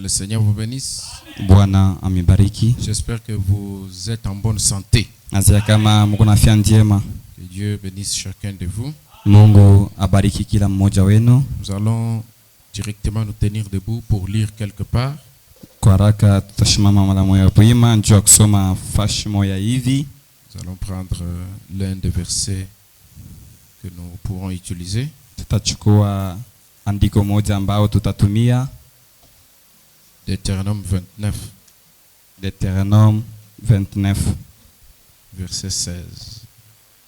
Le Seigneur vous bénisse. Bwana amibariki. J'espère que vous êtes en bonne santé. Nazia kama mko na afya njema. Que Dieu bénisse chacun de vous. Mungu abariki kila mmoja wenu. Nous allons directement nous tenir debout pour lire quelque part. Kwa haraka tutashimama mara moja poima njoo kusoma fashi moja hivi. Nous allons prendre l'un des versets que nous pourrons utiliser. Tutachukua andiko moja ambao tutatumia. Deutéronome 29. Deutéronome 29 verset 16.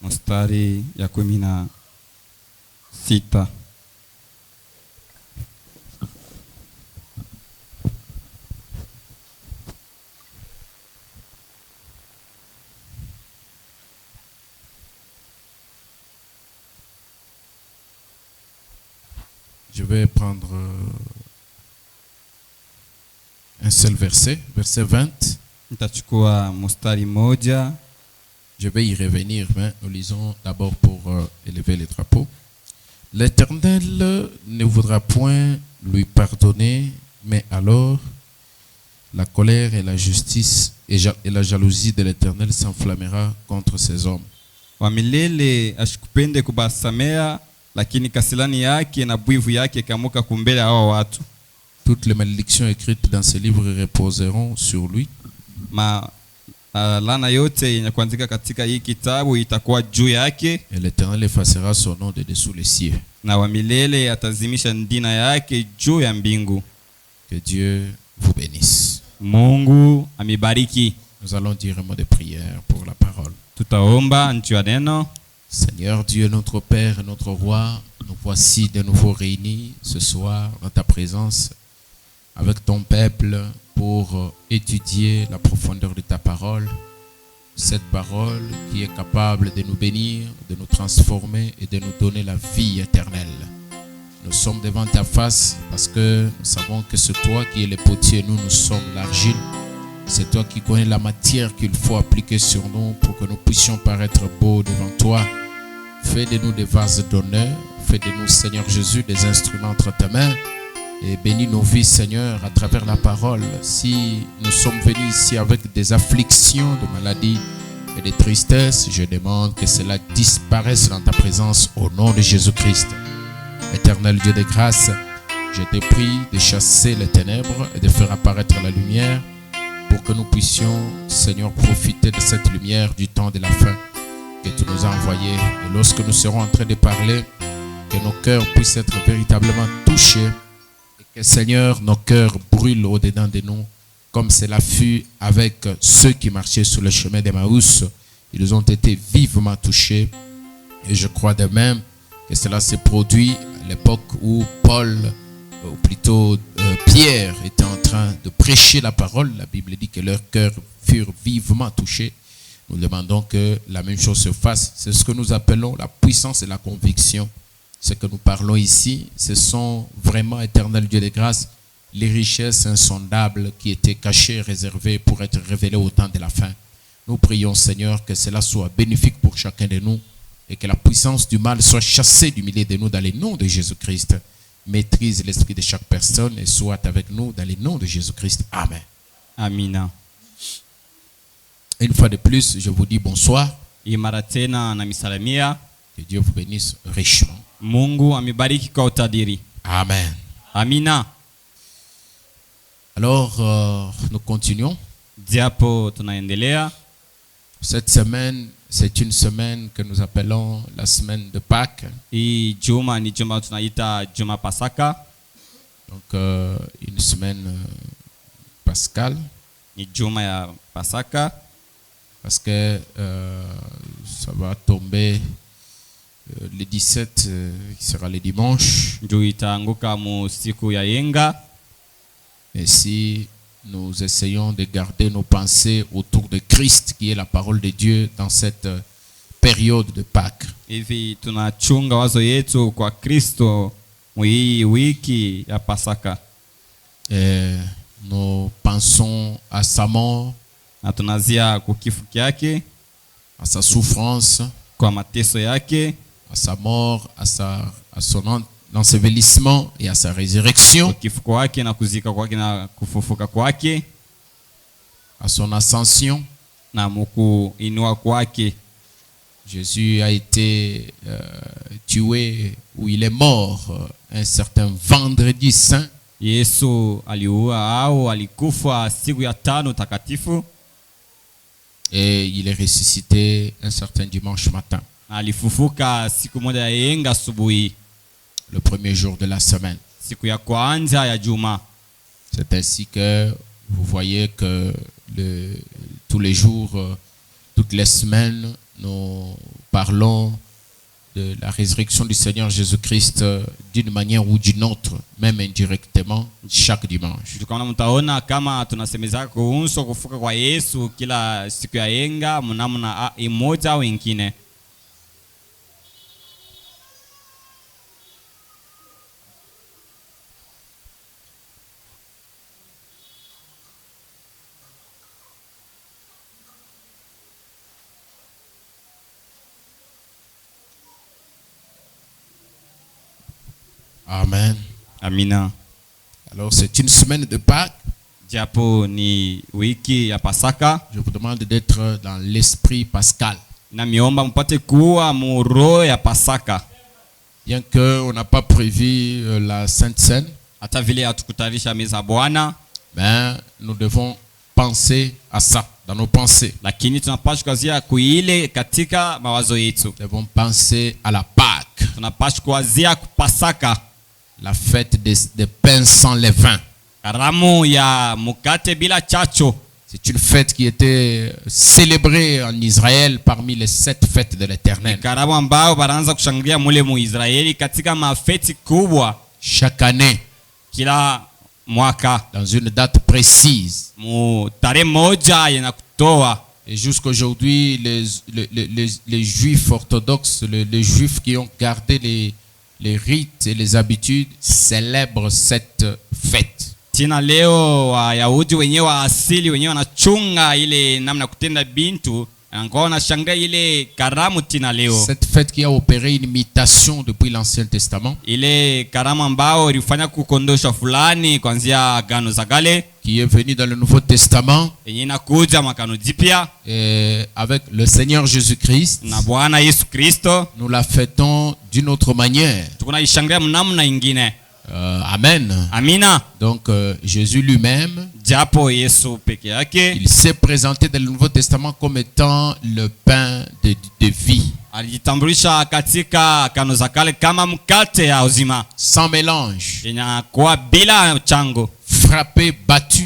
Mstari ya 16. Je vais prendre un seul verset, verset 20. Nitachukua mstari moja. Je vais y revenir, mais nous lisons d'abord pour élever les drapeaux. L'Éternel ne voudra point lui pardonner, mais alors la colère et la justice et la jalousie de l'Éternel s'enflammera contre ces hommes. Wamilele ashikupende kubasamea, lakini kasilani yake na bwivu yake kamuka kumbele hao watu. Toutes les malédictions écrites dans ce livre reposeront sur lui. Lana yote yenye kuandika katika hii kitabu itakuwa juu yake. Et l'Éternel effacera son nom de dessous les cieux. Na wa milele atazimisha ndina yake juu ya mbingu. Que Dieu vous bénisse. Mungu amibariki. Nous allons dire un mot de prière pour la parole. Tutaomba nchi neno. Seigneur Dieu, notre Père et notre Roi, nous voici de nouveau réunis ce soir dans ta présence avec ton peuple pour étudier la profondeur de ta parole. Cette parole qui est capable de nous bénir, de nous transformer et de nous donner la vie éternelle. Nous sommes devant ta face parce que nous savons que c'est toi qui es le potier, nous sommes l'argile. C'est toi qui connais la matière qu'il faut appliquer sur nous pour que nous puissions paraître beaux devant toi. Fais de nous des vases d'honneur. Fais de nous, Seigneur Jésus, des instruments entre tes mains. Et bénis nos vies, Seigneur, à travers la parole. Si nous sommes venus ici avec des afflictions, de maladies et de tristesse, je demande que cela disparaisse dans ta présence au nom de Jésus-Christ. Éternel Dieu de grâce, je te prie de chasser les ténèbres et de faire apparaître la lumière pour que nous puissions, Seigneur, profiter de cette lumière du temps de la fin que tu nous as envoyé. Et lorsque nous serons en train de parler, que nos cœurs puissent être véritablement touchés et que, Seigneur, nos cœurs brûlent au-dedans de nous comme cela fut avec ceux qui marchaient sur le chemin d'Emmaüs. Ils ont été vivement touchés et je crois de même que cela s'est produit à l'époque où Paul, ou plutôt Pierre, était en train de prêcher la parole. La Bible dit que leurs cœurs furent vivement touchés. Nous demandons que la même chose se fasse. C'est ce que nous appelons la puissance et la conviction. Ce que nous parlons ici, ce sont vraiment, éternel Dieu de grâce, les richesses insondables qui étaient cachées, réservées pour être révélées au temps de la fin. Nous prions, Seigneur, que cela soit bénéfique pour chacun de nous et que la puissance du mal soit chassée du milieu de nous dans le nom de Jésus-Christ. Maîtrise l'esprit de chaque personne et soit avec nous dans le nom de Jésus-Christ. Amen. Amina. Une fois de plus, je vous dis bonsoir. Imaratena na misalamia. Que Dieu vous bénisse richement. Mungu amibariki kwa utadiri. Amen. Amina. Alors, nous continuons. Diapo tunaendelea. Cette semaine, c'est une semaine que nous appelons la semaine de Pâques. Hii juma ni juma tunaita juma Pasaka. Donc, une semaine pascale. Ni juma ya Pasaka. Parce que ça va tomber le 17, qui sera le dimanche. Ndio itaanguka mu siku ya yenga. Et si nous essayons de garder nos pensées autour de Christ, qui est la parole de Dieu, dans cette période de Pâques. Hivi tunachunga wazo yetu kwa Kristo hii wiki ya Pasaka. Et nous pensons à sa mort, Na tunazia kwa kifo yake, à sa souffrance, kwa mateso yake, à sa mort, à son l'ensevelissement et à sa résurrection, kifo kwake na kuzika kwake na kufufuka kwake à son ascension. na mukuinua kwake. Jésus a été tué, ou il est mort un certain vendredi saint. Yesu aliua au alikufa siku ya tano takatifu, Et il est ressuscité un certain dimanche matin, na alifufuka siku moja ya yenga asubuhi, le premier jour de la semaine. siku ya kwanza ya juma. C'est ainsi que vous voyez que tous les jours, toutes les semaines, nous parlons de la résurrection du Seigneur Jésus-Christ d'une manière ou d'une autre, même indirectement, chaque dimanche. Tukaona mtaona kama tunasemeza kuhusu kufuka kwa Yesu kila siku ya yenga mnamna imoja au ingine. Amen. Amina. Alors c'est une semaine de Pâques. Japo ni wiki ya Pasaka, Je vous demande d'être dans l'esprit pascal. na miomba mpate kuwa muro ya Pasaka. Bien qu'on n'a pas prévu la Sainte Seine, Hata vile hatukutayarisha meza ya Bwana, mais nous devons penser à ça dans nos pensées. lakini tunapaswa kuwazia kuile katika mawazo yetu. Nous devons penser à la Pâque, Tunapaswa kuwazia Pasaka, la fête des pains sans levain. karamu ya mukate bila chacho. C'est une fête qui était célébrée en Israël parmi les 7 fêtes de l'Éternel. Karamu ambao baraanza kushangilia mule mu Israeli katika mafeti kubwa Chaque année, kila mwaka dans une date précise. mu tarehe moja yana kutoa. Et jusqu'aujourd'hui, les juifs orthodoxes, les juifs qui ont gardé les rites et les habitudes, célèbrent cette fête. Tina leo Wayahudi wenyewe wa asili wenyewe wanachunga ile namna kutenda bintu, ngao wanashangaa ile karamu tina leo. Cette fête qui a opéré une imitation depuis l'Ancien Testament, Ile karamu ambao ilifanya kukondosha fulani kuanzia Agano za Kale, qui est venue dans le Nouveau Testament, yenye inakuja makano jipya et avec le Seigneur Jésus-Christ, na Bwana Yesu Kristo, nous la fêtons d'une autre manière. tunaishangilia mnamna ingine. Amen. Amina. Donc Jésus lui-même, Japo Yesu peke yake il s'est présenté dans le Nouveau Testament comme étant le pain de vie, alijitambulisha katika Agano za Kale kama mkate ya uzima, sans mélange, yenye kuwa bila chango, frappé, battu.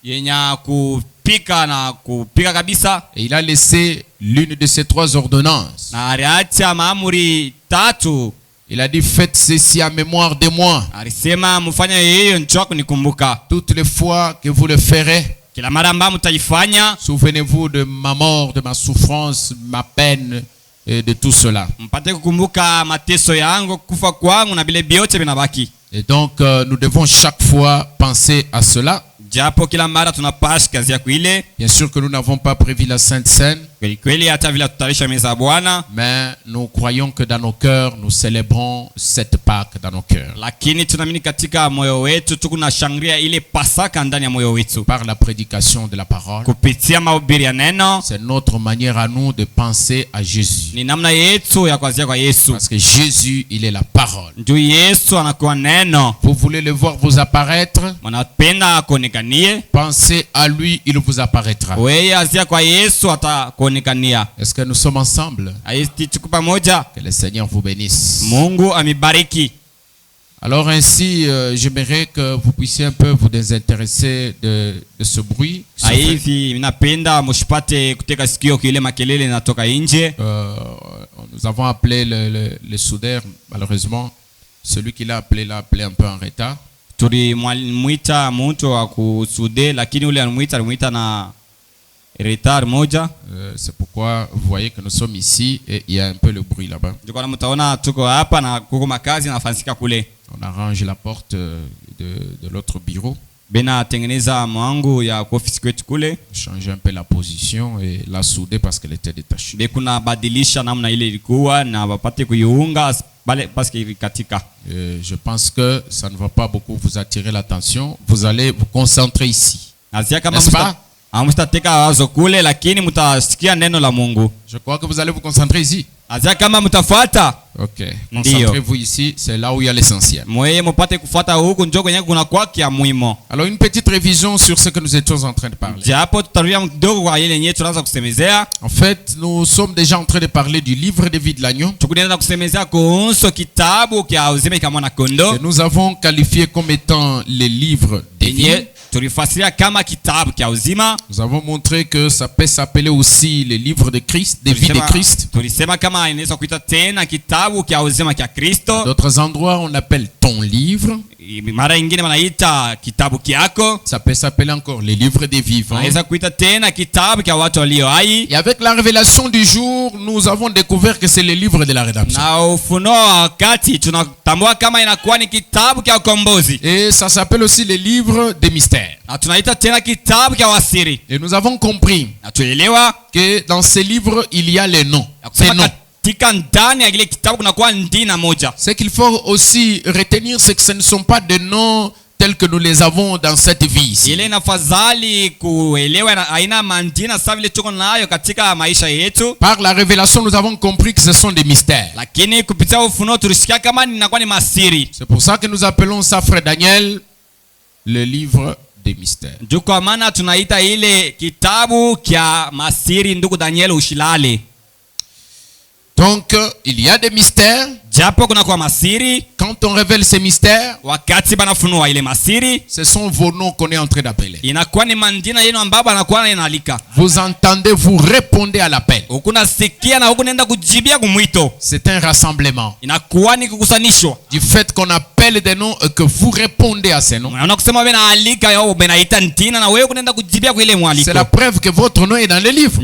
yenye kupika na kupika kabisa, Et il a laissé l'une de ces 3 ordonnances. na aliacha maamuri tatu. Il a dit, faites ceci en mémoire de moi. Alisema mfanye hiyo njoo kunikumbuka. Toutes les fois que vous le ferez, Kila mara ambayo mtaifanya, souvenez-vous de ma mort, de ma souffrance, ma peine et de tout cela. mpate kukumbuka mateso yangu, kufa kwangu na vile vyote vinabaki. Et donc nous devons chaque fois penser à cela. Japo kila mara tunapasha kazi ya kuile. Bien sûr que nous n'avons pas prévu la Sainte Seine, Kweli kweli hata vile tutarisha meza ya Bwana, mais nous croyons que dans nos cœurs, nous célébrons cette Pâque dans nos cœurs. lakini tunaamini katika moyo wetu tukunashangilia ile Pasaka ndani ya moyo wetu Par la prédication de la parole, kupitia mahubiri ya neno. c'est notre manière à nous de penser à Jésus. Ni namna yetu ya kuanzia kwa Yesu. Parce que Jésus, il est la parole. Ndio Yesu anakuwa neno. Vous voulez le voir vous apparaître? Mnapenda kuonekanie, Pensez à lui, il vous apparaîtra. wewe azia kwa Yesu atakuonekania. Est-ce que nous sommes ensemble? Aisi tuko pamoja. Que le Seigneur vous bénisse. Mungu amibariki. Alors ainsi, j'aimerais que vous puissiez un peu vous désintéresser de ce bruit. Hivi ninapenda mshipate kuteka sikio kile makelele natoka nje. Nous avons appelé le soudeur, malheureusement, celui qui l'a appelé un peu en retard. Tulimwita mtu wa kusude, lakini ule alimuita na retard moja. C'est pourquoi vous voyez que nous sommes ici et il y a un peu le bruit là-bas. Ndio mtaona tuko hapa na kuko makazi nafanyika kule. On arrange la porte de l'autre bureau. bena tengeneza mwangu ya ofisi kwetu kule, changer un peu la position et la souder parce qu'elle était détachée. bekuna badilisha namna ile ilikuwa na wapate kuiunga parce que katika. Je pense que ça ne va pas beaucoup vous attirer l'attention. Vous allez vous concentrer ici. N'est-ce pas? Amustateka wazo kule, lakini mutasikia neno la Mungu. Je crois que vous allez vous concentrer ici. Azia kama mutafuata. Ok. Concentrez-vous ici, c'est là où il y a l'essentiel. Mweye mupate kufuata huku njoo kwenye kuna kwa kia muhimu. Alors une petite révision sur ce que nous étions en train de parler. Japo tutarudia kidogo kwa ile yenyewe tunaanza kusemezea. En fait, nous sommes déjà en train de parler du livre de vie de l'agneau. Tukuenda kusemezea kuhusu kitabu kia uzima kama mwana kondoo. Et nous avons qualifié comme étant les livres de vie. Tulifasiria kama kitabu kia uzima. Nous avons montré que ça peut s'appeler aussi les livres de Christ, des vies de Christ. Tulisema kama inaweza kuita tena kitabu kia uzima kia Kristo. D'autres endroits on appelle ton livre. Mara nyingine wanaita kitabu kiako. Ça peut s'appeler encore les livres des vivants. Inaweza kuita tena kitabu kia watu walio hai. Et avec la révélation du jour, nous avons découvert que c'est les livres de la rédemption. Na ufunuo wakati tunatambua kama inakuwa ni kitabu kia ukombozi. Et ça s'appelle aussi les livres des mystères. Na tunaita tena kitabu kia wasiri. Et nous avons compris na tuelewa que dans ces livres il y a les noms. Ces noms. Ce qu'il faut aussi retenir, c'est que ce ne sont pas des noms tels que nous les avons dans cette vie ici. Par la révélation, nous avons compris que ce sont des mystères. C'est pour ça que nous appelons ça, frère Daniel, le livre des mystères. Donc, il y a des mystères. Quand on révèle ces mystères, ce sont vos noms qu'on est en train d'appeler. Vous entendez, vous répondez à l'appel. C'est un rassemblement. Du fait qu'on appelle des noms et que vous répondez à ces noms, c'est la preuve que votre nom est dans le livre.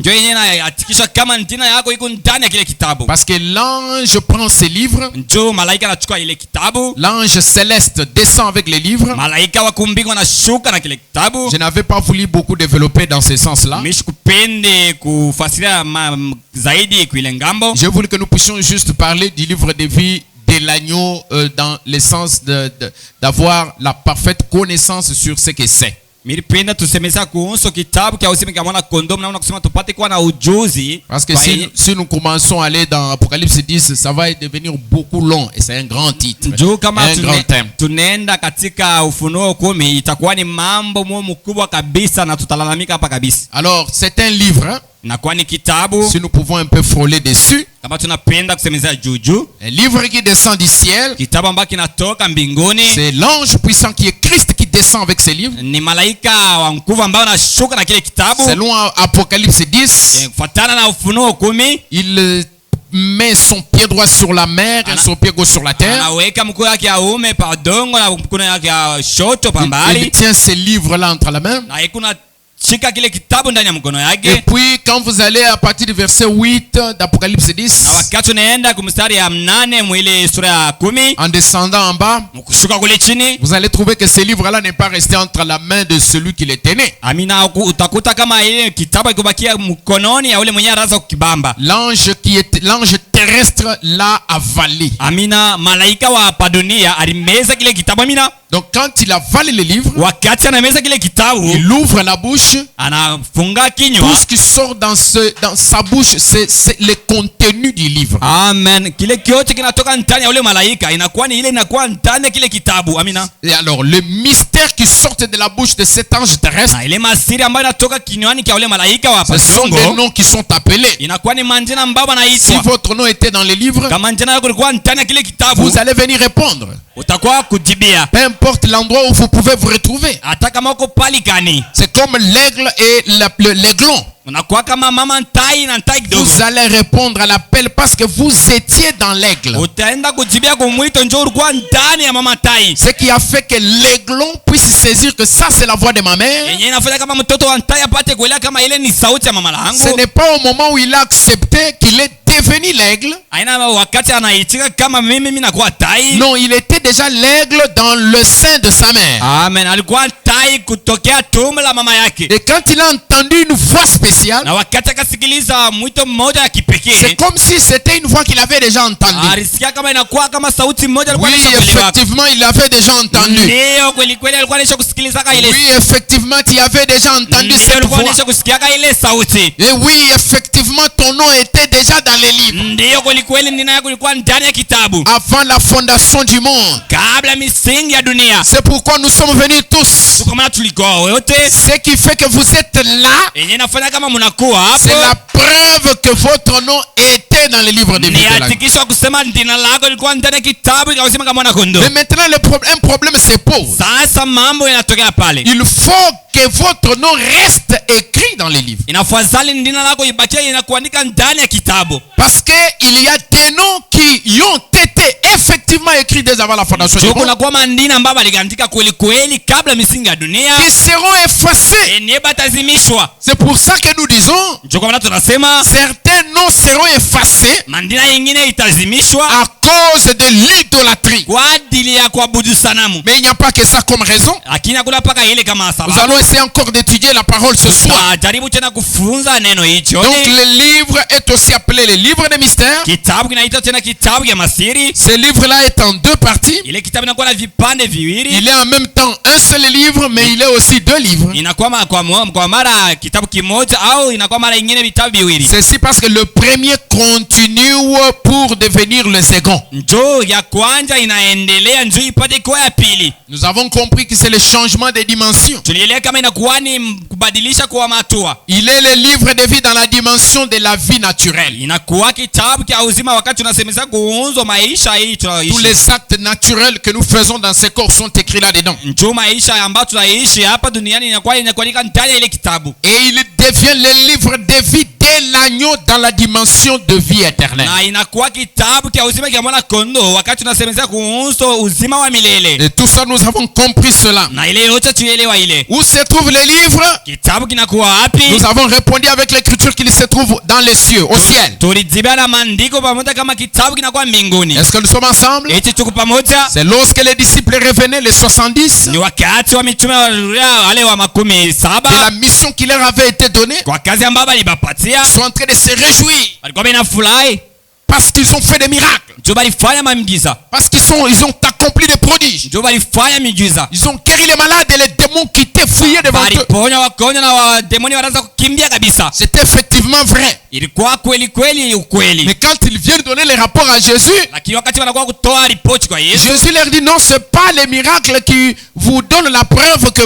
Parce que l'ange prend ses livres. L'ange céleste descend avec les livres. Je n'avais pas voulu beaucoup développer dans ce sens-là. Je voulais que nous puissions juste parler du livre de vie de l'agneau dans le sens d'avoir la parfaite connaissance sur ce que c'est. Parce que si nous commençons à aller dans Apocalypse 10, ça va devenir beaucoup long et c'est un grand titre, un grand thème. Alors c'est un livre, hein? Si nous pouvons un peu frôler dessus, un livre qui descend du ciel, c'est l'ange puissant qui est Christ qui descend avec ses livres. Selon Apocalypse 10, il met son pied droit sur la mer et son pied gauche sur la terre. Il tient ces livres-là entre la main. Et puis quand vous allez à partir du verset 8 d'Apocalypse 10, en descendant en bas, vous allez trouver que ce livre-là n'est pas resté entre la main de celui qui les tenait. L'ange terrestre l'a avalé. Donc quand il avale le livre, il ouvre la bouche. Tout ce qui sort dans sa bouche, c'est le contenu du livre. Amen. Et alors le mystère qui sort de la bouche de cet ange terrestre, ce sont des noms qui sont appelés. Si votre nom était dans les livres, vous allez venir répondre. Peu importe l'endroit où vous pouvez vous retrouver. C'est comme l'aigle et l'aiglon. Vous allez répondre à l'appel parce que vous étiez dans l'aigle. Ce qui a fait que l'aiglon puisse saisir que ça c'est la voix de ma mère. Ce n'est pas au moment où il a accepté qu'il est devenu l'aigle. Non, il était déjà l'aigle dans le sein de sa mère. Amen. hai kutokea tumbo la mama yake. Et quand il a entendu une voix spéciale, Na wakati akasikiliza mwito mmoja ya c'est kipekee, comme si c'était une voix qu'il avait déjà entendue. alisikia kama inakuwa kama sauti mmoja alikuwa Oui, anashakuelewa. effectivement, il avait déjà entendu. Ndio kweli kweli alikuwa anaisha kusikilizaka ile. Oui, effectivement, tu avais déjà entendu Ndio cette alikuwa voix. anaisha kusikiaka ile sauti. Et oui, effectivement, ton nom était déjà dans les livres. Ndio kweli kweli nina yako ilikuwa ndani ya kitabu Avant la fondation du monde. kabla misingi ya dunia. C'est pourquoi nous sommes venus tous. Kwa maana tulikuwa wote. Ce qui fait que vous êtes là, Yenye nafanya kama mnakuwa c'est la hapo. preuve que votre nom était dans les livres de vie Ni de la vie. hakikisho wa kusema jina lako lilikuwa ndani ya kitabu ikasema kama mwana kondoo. Mais maintenant, un problème se pose. Sasa mambo yanatokea pale. Il faut que votre nom reste écrit dans les livres. Inafadhali jina lako ibakie inakuandika ndani ya kitabu. Parce qu'il y a des noms qui ont été effectivement écrits dès avant la fondation du Soko monde, na kwa mandina ambayo aliandika kweli kweli kabla misingi ya dunia. qui seront effacés. Yenye batazimishwa. C'est pour ça que nous disons, Soko maana tunasema certains noms seront effacés mandina yengine itazimishwa à cause de l'idolâtrie. kwa ajili ya kuabudu sanamu. Mais il n'y a pas que ça comme raison. Lakini hakuna paka ile kama Nous sababu. allons essayer encore d'étudier la parole ce soir. Jaribu tena kufunza neno hicho. Donc le livre est aussi appelé le livre des mystères. Kitabu kinaitwa tena kitabu ya masiri. Ce livre-là est en deux parties. Ile kitabu inakuwa na vipande viwili. Il est en même temps un seul livre, mais il est aussi deux livres. Inakuwa kwa mara kitabu kimoja au inakuwa mara nyingine vitabu viwili. Ceci parce que le premier continue pour devenir le second. Njoo ya kwanza inaendelea njoo ipate kwa ya pili. Nous avons compris que c'est le changement des dimensions. Tulielewa kama inakuwa ni kubadilisha kwa matua. Il est le livre de vie dans la dimension de la vie naturelle. Inakuwa kitabu cha uzima wakati tunasemeza kuunzo maisha hii Tous tunaishi. les actes naturels que nous faisons dans ce corps sont écrits là-dedans. Njoo maisha ambayo tunaishi hapa duniani inakuwa inakuandika ndani ya ile kitabu. Et il devient le livre de vie de l'agneau dans la dimension de vie éternelle. Na inakuwa kitabu cha uzima cha mwana kondoo wakati tunasemeza kuunzo uzima wa milele. Et tout ça, nous avons compris cela. Na ile yote tuelewa ile. Où se trouve le livre? Kitabu kinakuwa wapi? Nous avons répondu avec l'écriture qu'il se trouve dans les cieux, au ciel. Tulizibia na maandiko pamoja kama kitabu kinakuwa mbinguni. Est-ce que nous sommes ensemble? Eti tuko pamoja. C'est lorsque les disciples revenaient, les 70, Ni wakati wa mitume wale wa makumi de saba la mission qui leur avait été donnée, kwa kazi ambayo walibapatia, sont en train de se réjouir walikuwa wanafurahi parce qu'ils ont fait des miracles, ndio walifanya miujiza, parce qu'ils ont accompli des prodiges. ndio walifanya miujiza, Ils ont guéri les malades et les démons qui étaient fouillés devant eux. waliponya wagonjwa na wademoni wanaanza kukimbia kabisa. C'est effectivement vrai. Ilikuwa kweli kweli ukweli. Mais quand ils viennent donner les rapports à Jésus, Lakini wakati wanakuwa kutoa ripoti kwa Yesu, Jésus leur dit non, c'est pas les miracles qui vous donnent la preuve que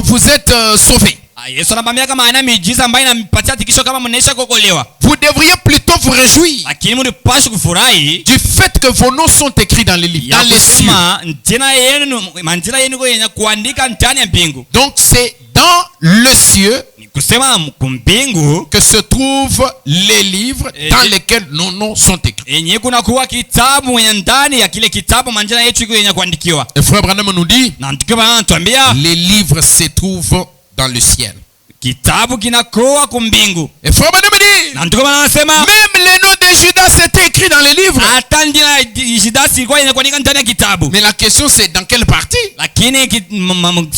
vous êtes sauvés. Yesu anamwambia kama ana miujiza ambayo inampatia tikisho kama mnaisha kuokolewa. Vous devriez plutôt vous réjouir Lakini mnapaswa kufurahi du fait que vos noms sont écrits dans les livres, ya dans les cieux. kusema jina yenu majina yenu yenye kuandika ndani ya mbingu. Donc c'est dans le cieux Ni kusema kumbingu que se trouvent les livres dans lesquels nos noms sont écrits. yenye kuna kuwa kitabu mwenye ndani ya kile kitabu majina yetu iko yenye kuandikiwa. Et Frère Branham nous dit, Na tukiwa anatuambia les livres se trouvent dans le ciel. kitabu kinakuwa kumbingu. Et Frère Branham dit, Na tukiwa anasema même le nom de Judas était écrit dans les livres. hata jina la Judasi ilikuwa yenye kuandika ndani ya kitabu. Mais la question c'est dans quelle partie? Lakini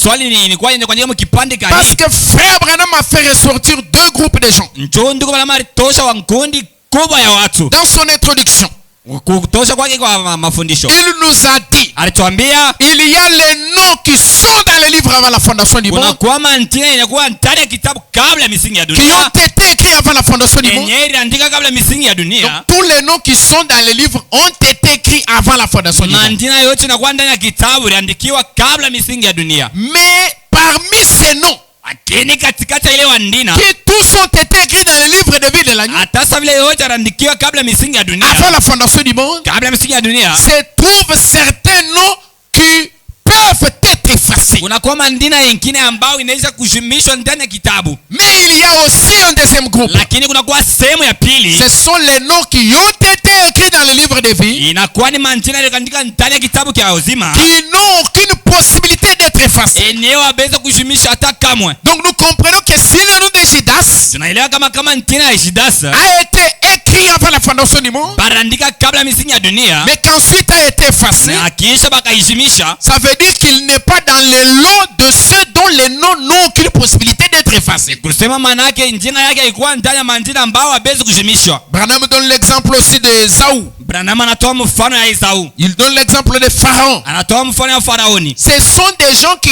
swali ni ilikuwa yenye kuandika mkipande Parce gani? que Frère Branham a fait ressortir deux groupes de gens Njoo ndiko bala tosha wa kundi kubwa ya watu. dans son introduction. Kutosha kwake kwa mafundisho. Il nous a dit, Alituambia il y a les noms qui sont dans les livres avant la fondation du kuna monde, kwa mantina inakuwa ndani ya kitabu kabla ya misingi ya qui dunia. ont été écrits avant la fondation du monde. Yenye iliandika kabla ya misingi ya Donc dunia. tous les noms qui sont dans les livres ont été écrits avant la fondation du monde. Mantina yote inakuwa ndani ya kitabu iliandikiwa kabla ya misingi ya dunia. Mais parmi ces noms, Lakini katikati ya ile wandina qui tous ont été écrits dans les livres de vie de l'agneau, hata sasa vile yote iliandikiwa kabla ya misingi ya dunia. avant la fondation du monde, Kabla ya misingi ya dunia se trouvent certains noms qui peuvent être effacés. kuna kwa mandina yengine ambao inaweza kushimishwa ndani ya kitabu. Mais il y a aussi un deuxième groupe. Lakini kuna kwa sehemu ya pili Ce sont les noms qui ont été écrits dans le livre de vie, inakuwa ni mantina iliyoandika ndani ya kitabu cha uzima. qui n'ont aucune possibilité d'être effacés. Eneo abeza kushimisha hata kamwe. Donc nous comprenons que si le nom de Judas Tunaelewa kama ntina ya Judasi a été écrit avant la fondation du monde, barandika kabla misingi ya dunia, mais qu'ensuite a été effacé, na kisha bakaizimisha. ça veut dire qu'il n'est pas dans le lot de ceux dont les noms n'ont aucune possibilité d'être effacés. Kusema manake njina yake haikuwa ndani ya majina ambao hawezi kuzimishwa. Branham donne l'exemple aussi de Esaü. Branham anatoa mfano ya Esau. Il donne l'exemple de Pharaon. Anatoa mfano ya Faraoni. Ce sont des gens qui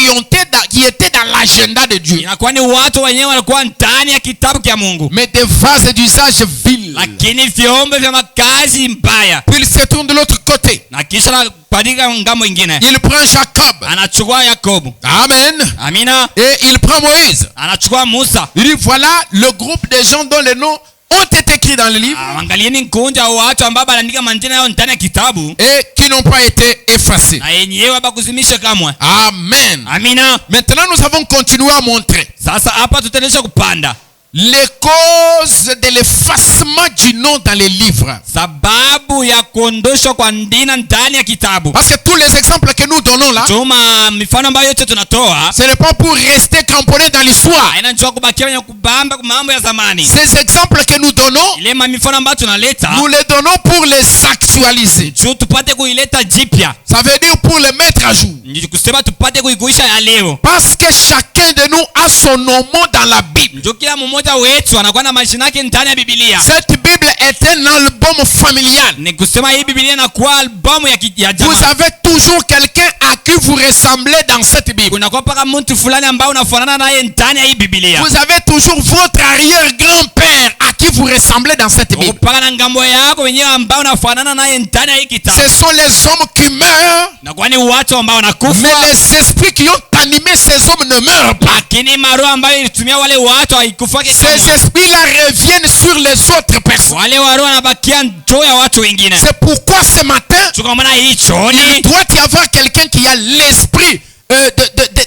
étaient dans l'agenda de Dieu, Inakuwa ni watu wenyewe walikuwa ndani ya kitabu cha Mungu, mais des vases d'usage vil. lakini vyombo vya makazi mbaya. Puis il se tourne de l'autre côté. Na kisha anapadika ngambo ingine, Il prend Jacob. anachukua Yakobo. Amen. Amina. Et il prend Moïse. Anachukua Musa. Il dit voilà le groupe de gens dont les noms ont été écrits dans le livre Angalieni nkunja wa watu ambao banaandika majina yao ndani ya kitabu et qui n'ont pas été effacés. na yenyewe bakuzimisha kamwe. Amen. Amina. Maintenant nous avons continué à montrer Sasa hapa tutaendelea kupanda les causes de l'effacement du nom dans les livres. sababu ya kuondoshwa kwa ndina ndani ya kitabu. Parce que tous les exemples que nous donnons là, Tuma mifano ambayo yote tunatoa ce n'est pas pour rester cramponné dans l'histoire. haina njoo kubakia kwenye kubamba kwa mambo ya zamani. Ces exemples que nous donnons, Ile mifano ambayo tunaleta nous les donnons pour les actualiser. juu tupate kuileta jipya, Ça veut dire pour les mettre à jour. ndio kusema tupate kuikuisha ya leo. Parce que chacun de nous a son nom dans la Bible. Ndio kila mmoja wetu anakuwa na majina yake ndani ya Biblia. Cette Bible est un album familial. Ni kusema hii Biblia inakuwa albamu ya Vous jamaa. avez toujours quelqu'un à qui vous ressemblez dans cette Bible. Kunakuwa paka mtu fulani ambao unafanana naye ndani ya hii Biblia. Vous avez toujours votre arrière-grand-père à qui vous ressemblez dans cette Bible. Paka na ngambo yako wenyewe ambao unafanana naye ndani ya hii kitabu. Ce sont les hommes qui meurent, Na kwani watu ambao mais wanakufa, les esprits qui ont animé ces hommes ne meurent pas. lakini maroho ambayo ilitumia wale watu haikufa Ces kamwe. esprits-là reviennent sur les autres personnes. Wale waroho wanabakia juu ya watu wengine. C'est pourquoi ce matin, Tukamana hicho il ni doit y avoir quelqu'un qui a l'esprit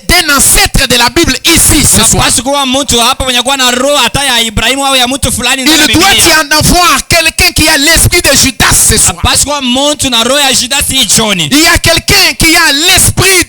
d'un ancêtre de la Bible ici ce soir. basi kuwa mtu hapa mwenye kuwa na roho hata ya Ibrahimu au ya mtu fulani ndani ya Il doit Biblia. y en avoir quelqu'un qui a l'esprit de Judas ce soir. Basi kuwa mtu na roho ya Judasi hicho ni. Il y a quelqu'un qui a l'esprit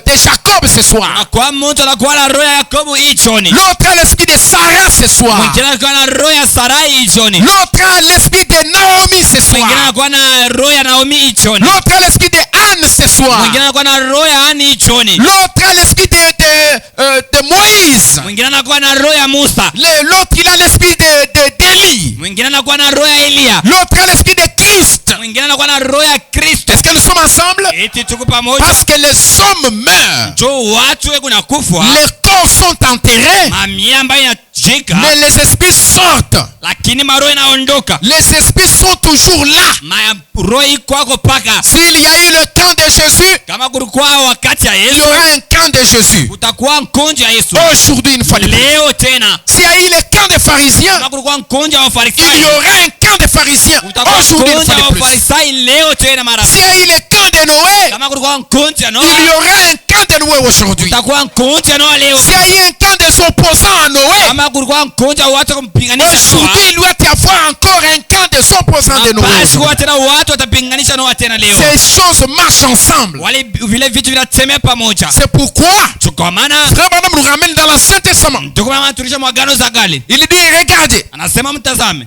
de Jacob ce soir. Na kwa mtu anakuwa na roho ya Yakobo hicho ni. L'autre a l'esprit de Sarah ce soir. Mwingine anakuwa na roho ya Sarai hicho ni. L'autre a l'esprit de Naomi ce Mwingine soir. anakuwa na roho ya Naomi hicho ni. L'autre a l'esprit de Anne ce soir. Mwingine anakuwa na roho ya Ani hicho ni. L'autre a l'esprit de Moïse. Mwingine anakuwa na roho ya Musa. L'autre il a l'esprit d'Élie. Mwingine anakuwa na roho ya Elia. L'autre a l'esprit de Christ. Mwingine anakuwa na roho ya Kristo. Est-ce que nous sommes ensemble? Eti tuko pamoja. Parce que les hommes meurent. Jo watu wewe kunakufa. Les corps sont enterrés. Mamia ambayo inajika. Mais les esprits sortent. Lakini maroho inaondoka. Les esprits sont toujours là. Roho iko kwako paka. S'il y a eu le temps de Jésus, Kama kulikuwa wakati ya il y Yesu, aura un camp de Jésus. kutakuwa mkonjo ya Yesu. Aujourd'hui, une fois de plus. Leo tena. S'il y a eu le camp des pharisiens, Kama kulikuwa mkonjo wa il y Farisayo. aura un camp des pharisiens. Kutakuwa Aujourd'hui, une mkonjo fois wa de plus. Farisayo leo tena mara. S'il y a eu le camp de Noé, Kama kulikuwa mkonjo ya il Noa, y aura un camp de Noé aujourd'hui. kutakuwa mkonjo ya Noa leo. S'il y a eu un camp des opposants à Noé, Kama kulikuwa mkonjo wa watu kumpinganisha aujourd'hui, il doit y avoir encore un camp des opposants de Noé. basi kuwa tena watu watapinganisha Noa tena leo. Ces choses marchent ensemble. Wale vile vitu vinatembea pamoja. C'est pourquoi Kwa maana Frère Branham nous ramène dans l'Ancien Testament. tuko kama tulisha mwagano za kale. Il dit, regardez, Anasema mtazame.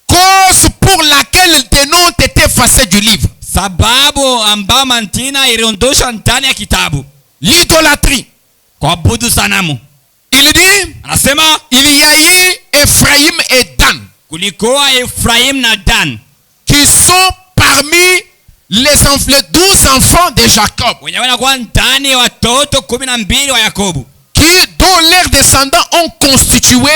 cause pour laquelle tes noms ont été effacés du livre. Sababu ambao mantina iliondoshwa ndani ya kitabu. L'idolâtrie. Kuabudu sanamu. Il dit, Anasema il y a eu Ephraïm et Dan kulikuwa Efraim na Dan qui sont parmi les 12 enfants de Jacob, wenye wanakuwa ndani ya watoto 12 wa Yakobo, dont leurs descendants ont constitué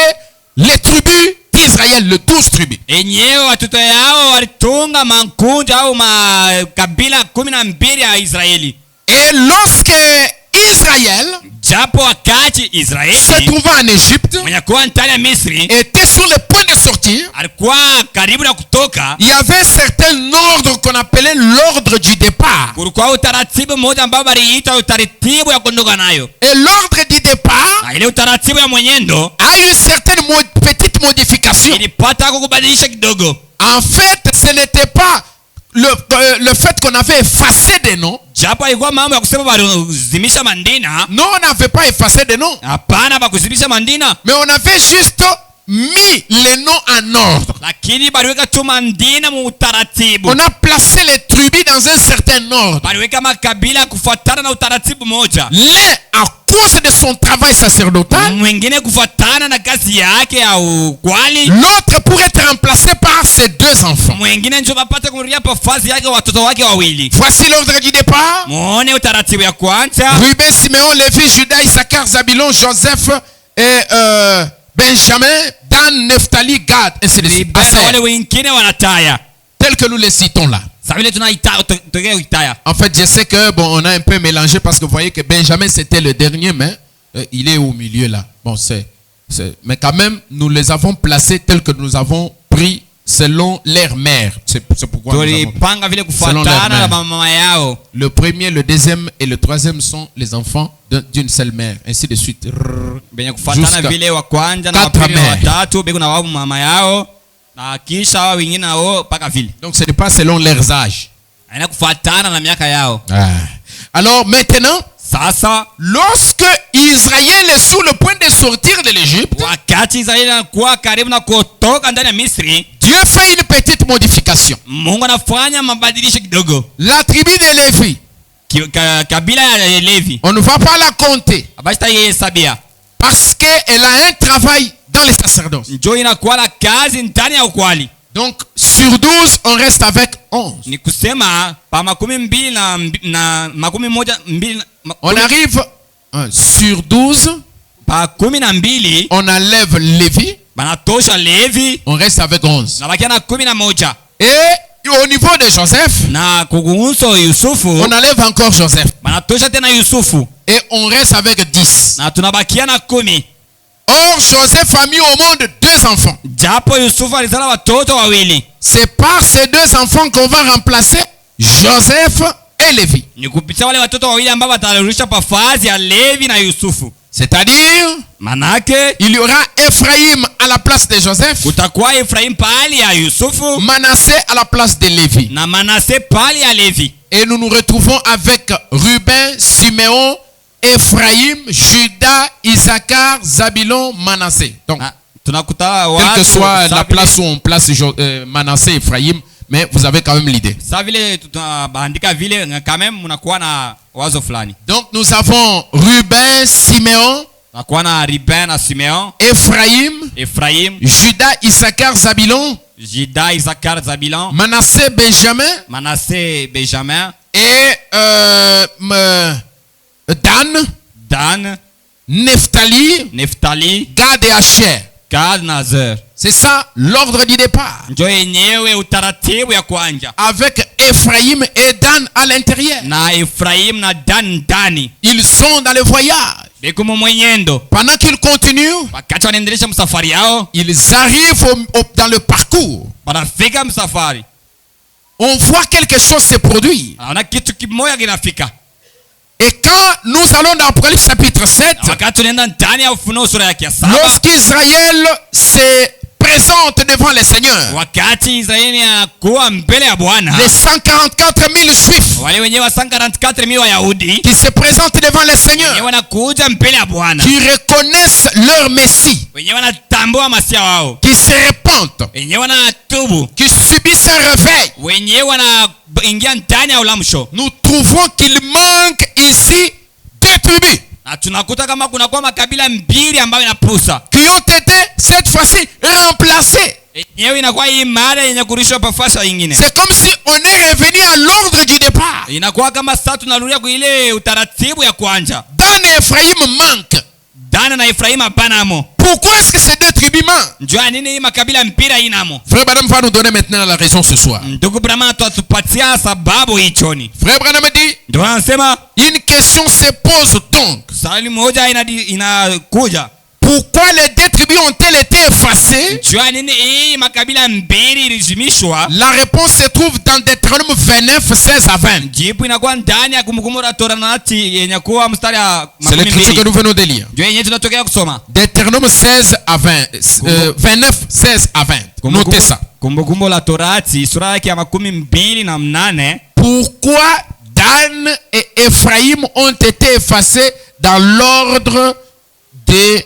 les tribus d'Israël, les 12 tribus. enyewe watoto yao walitunga makundi au makabila 12 ya Israeli. Et lorsque Israël Japo wakati se Israeli trouvait en Égypte, mwenye kuwa ndani ya Misri était sur le point de sortir, alikuwa karibu na kutoka, il y avait un certain ordre qu'on appelait l'ordre du départ. kulikuwa utaratibu mmoja ambao baliita utaratibu ya kuondoka nayo. Et l'ordre du départ Na ile utaratibu ya mwenyendo a eu une certaine petite modification. ilipata kubadilisha kidogo. En fait, ce n'était pas le fait qu'on avait effacé des noms. Japo ilikuwa mambo ya kusema balizimisha mandina. Non, on n'avait pas effacé des noms. Hapana, bakuzimisha mandina. Mais on avait juste mis les noms en ordre. lakini baliweka tu mandina mu utaratibu. On a placé les tribus dans un certain ordre. Baliweka makabila kufuatana na utaratibu moja. L'un à cause de son travail sacerdotal, Mwingine kufuatana na kazi yake ya ukwali. l'autre pour être remplacé par ses deux enfants. Mwingine ndio bapata kumria nafasi yake watoto wake wawili. Voici l'ordre du départ. Muone utaratibu ya kwanza. Ruben, Siméon, Lévi, Judas, Issachar, Zabulon, Joseph et Benjamin, Dan, Nephtali, Gad, ainsi de suite. Wale wengine wanataya. Tel que nous les citons là. Sasa vile tunaitaya. En fait, je sais que bon, on a un peu mélangé parce que vous voyez que Benjamin c'était le dernier, mais il est au milieu là. Bon, mais quand même, nous les avons placés tels que nous avons pris selon leur mère. C'est pourquoi nous avons Tulipanga vile selon leur kufuatana na mère. mama yao. Le premier, le deuxième et le troisième sont les enfants d'une seule mère, ainsi de suite. Benye kufuatana Jusqu'à vile wa kwanza na wa quatre pili na mères. watatu beko na wao mama yao na kisha wao wengine nao paka vile. Donc ce n'est pas selon leurs âges. Haina kufuatana na miaka yao. Alors maintenant, Sasa lorsque Israël est sous le point de sortir de l'Égypte, wakati Israeli anakuwa karibu na kutoka ndani ya Misri, Dieu fait une petite modification. Mungu anafanya mabadilisho kidogo. La tribu de Lévi, Kabila ya Levi on ne va pas la compter abashita yehesabia, parce qu'elle a un travail dans les sacerdoces. njoo inakuwa la kazi ndani ya ukwali. Donc sur 12, on reste avec 11. Ni kusema pa makumi mbili na makumi moja mbili On arrive sur 12, pa kumi na mbili on enlève Lévi, banatosha Levi on reste avec 11. na bakia na kumi na moja. Et au niveau de Joseph, Na kuguso Yusufu on enlève encore Joseph. banatosha tena Yusufu Et on reste avec 10. na tunabakia na kumi. Or, Joseph a mis au monde 2 enfants. Japo Yusufu alizala watoto wawili, C'est par ces 2 enfants qu'on va remplacer Joseph et Lévi. ni kupitia wale watoto wawili ambao watarudisha pafazi ya Levi na Yusufu. C'est-à-dire, Manake il y aura Ephraïm à la place de Joseph, kutakuwa Efraim pali ya Yusufu Manassé à la place de Lévi. na Manase pali ya Levi. Et nous nous retrouvons avec Ruben, Siméon, Ephraïm, Judas, Issachar, Zabulon, Manassé. Donc, Na tunakuta quelle que soit la watu place où on place Manassé, Ephraïm, mais vous avez quand même l'idée. sa vile tutabandika vile kama mnakuwa na wazo fulani. Donc, nous avons Ruben, Siméon, Tunakuwa na Ruben na Simeon, Ephraïm, Efraim, Judas, Issachar, Zabulon, Juda, Isaacar, Zabilan, Manassé, Benjamin Manassé, Benjamin, et Dan, Dan, Nephtali, Neftali, Gad et Asher. Gad, Nazer. C'est ça l'ordre du départ. Njo yenyewe utaratibu ya kwanja. Avec Ephraïm et Dan à l'intérieur. Na Efraim na Dan ndani. Ils sont dans le voyage. Beko mwenyendo. Pendant qu'ils continuent, Wakati wanaendelesha msafari yao, ils arrivent dans le parcours. wanafika msafari. On voit quelque chose se produire. Anaona kitu kimoja kinafika. Et quand nous allons dans Apocalypse chapitre 7, Na wakati tunaenda ndani ya Ufunuo sura yake ya 7, lorsqu'Israël se présente devant le Seigneur, wakati Israeli anakuwa mbele ya Bwana, les 144 000 juifs wale wenyewe 144,000 Wayahudi qui se présentent devant le wenyewe Seigneur, wanakuja mbele ya Bwana, qui reconnaissent leur Messie, wenyewe wanatambua masia wao, qui se repentent, wenyewe wanatubu, qui subissent un réveil, wenyewe wanaingia ndani ya ulamsho. nous trouvons qu'il manque ici 2 tribus Na tunakuta kama kunakuwa makabila mbili ambayo inapusa, qui ont été cette fois-ci remplacées. yenyewe inakuwa hii mada yenye kurishwa pafasa wengine. C'est comme si on est revenu à l'ordre du départ. Inakuwa kama sasa tunarudia kwa ile utaratibu ya kwanza. Dan et Ephraïm manquent. Dana na Efraima banamo. Pourquoi est-ce que ces 2 tribus manquent? Njoo nini hii makabila mpira inamo? Frère Branham va nous donner maintenant la raison ce soir. Ndugu Branham atatupatia sababu hichoni. Frère Branham dit, Ndio anasema une question se pose donc. swali moja inakuja. Pourquoi les 2 tribus ont-elles été effacées? Njoo nini hii makabila mbili ilizimishwa? La réponse se trouve dans Deutéronome 29, 16 à 20. Jibu inakuwa ndani ya Kumbukumbu la Torati yenye kuwa mstari wa C'est l'écriture que nous venons de lire. Ndio yenyewe tunatokea kusoma. Deutéronome 16 à 20. 29, 16 à 20. Notez ça. Kumbukumbu la Torati sura yake ya 28. Pourquoi Dan et Ephraïm ont été effacés dans l'ordre de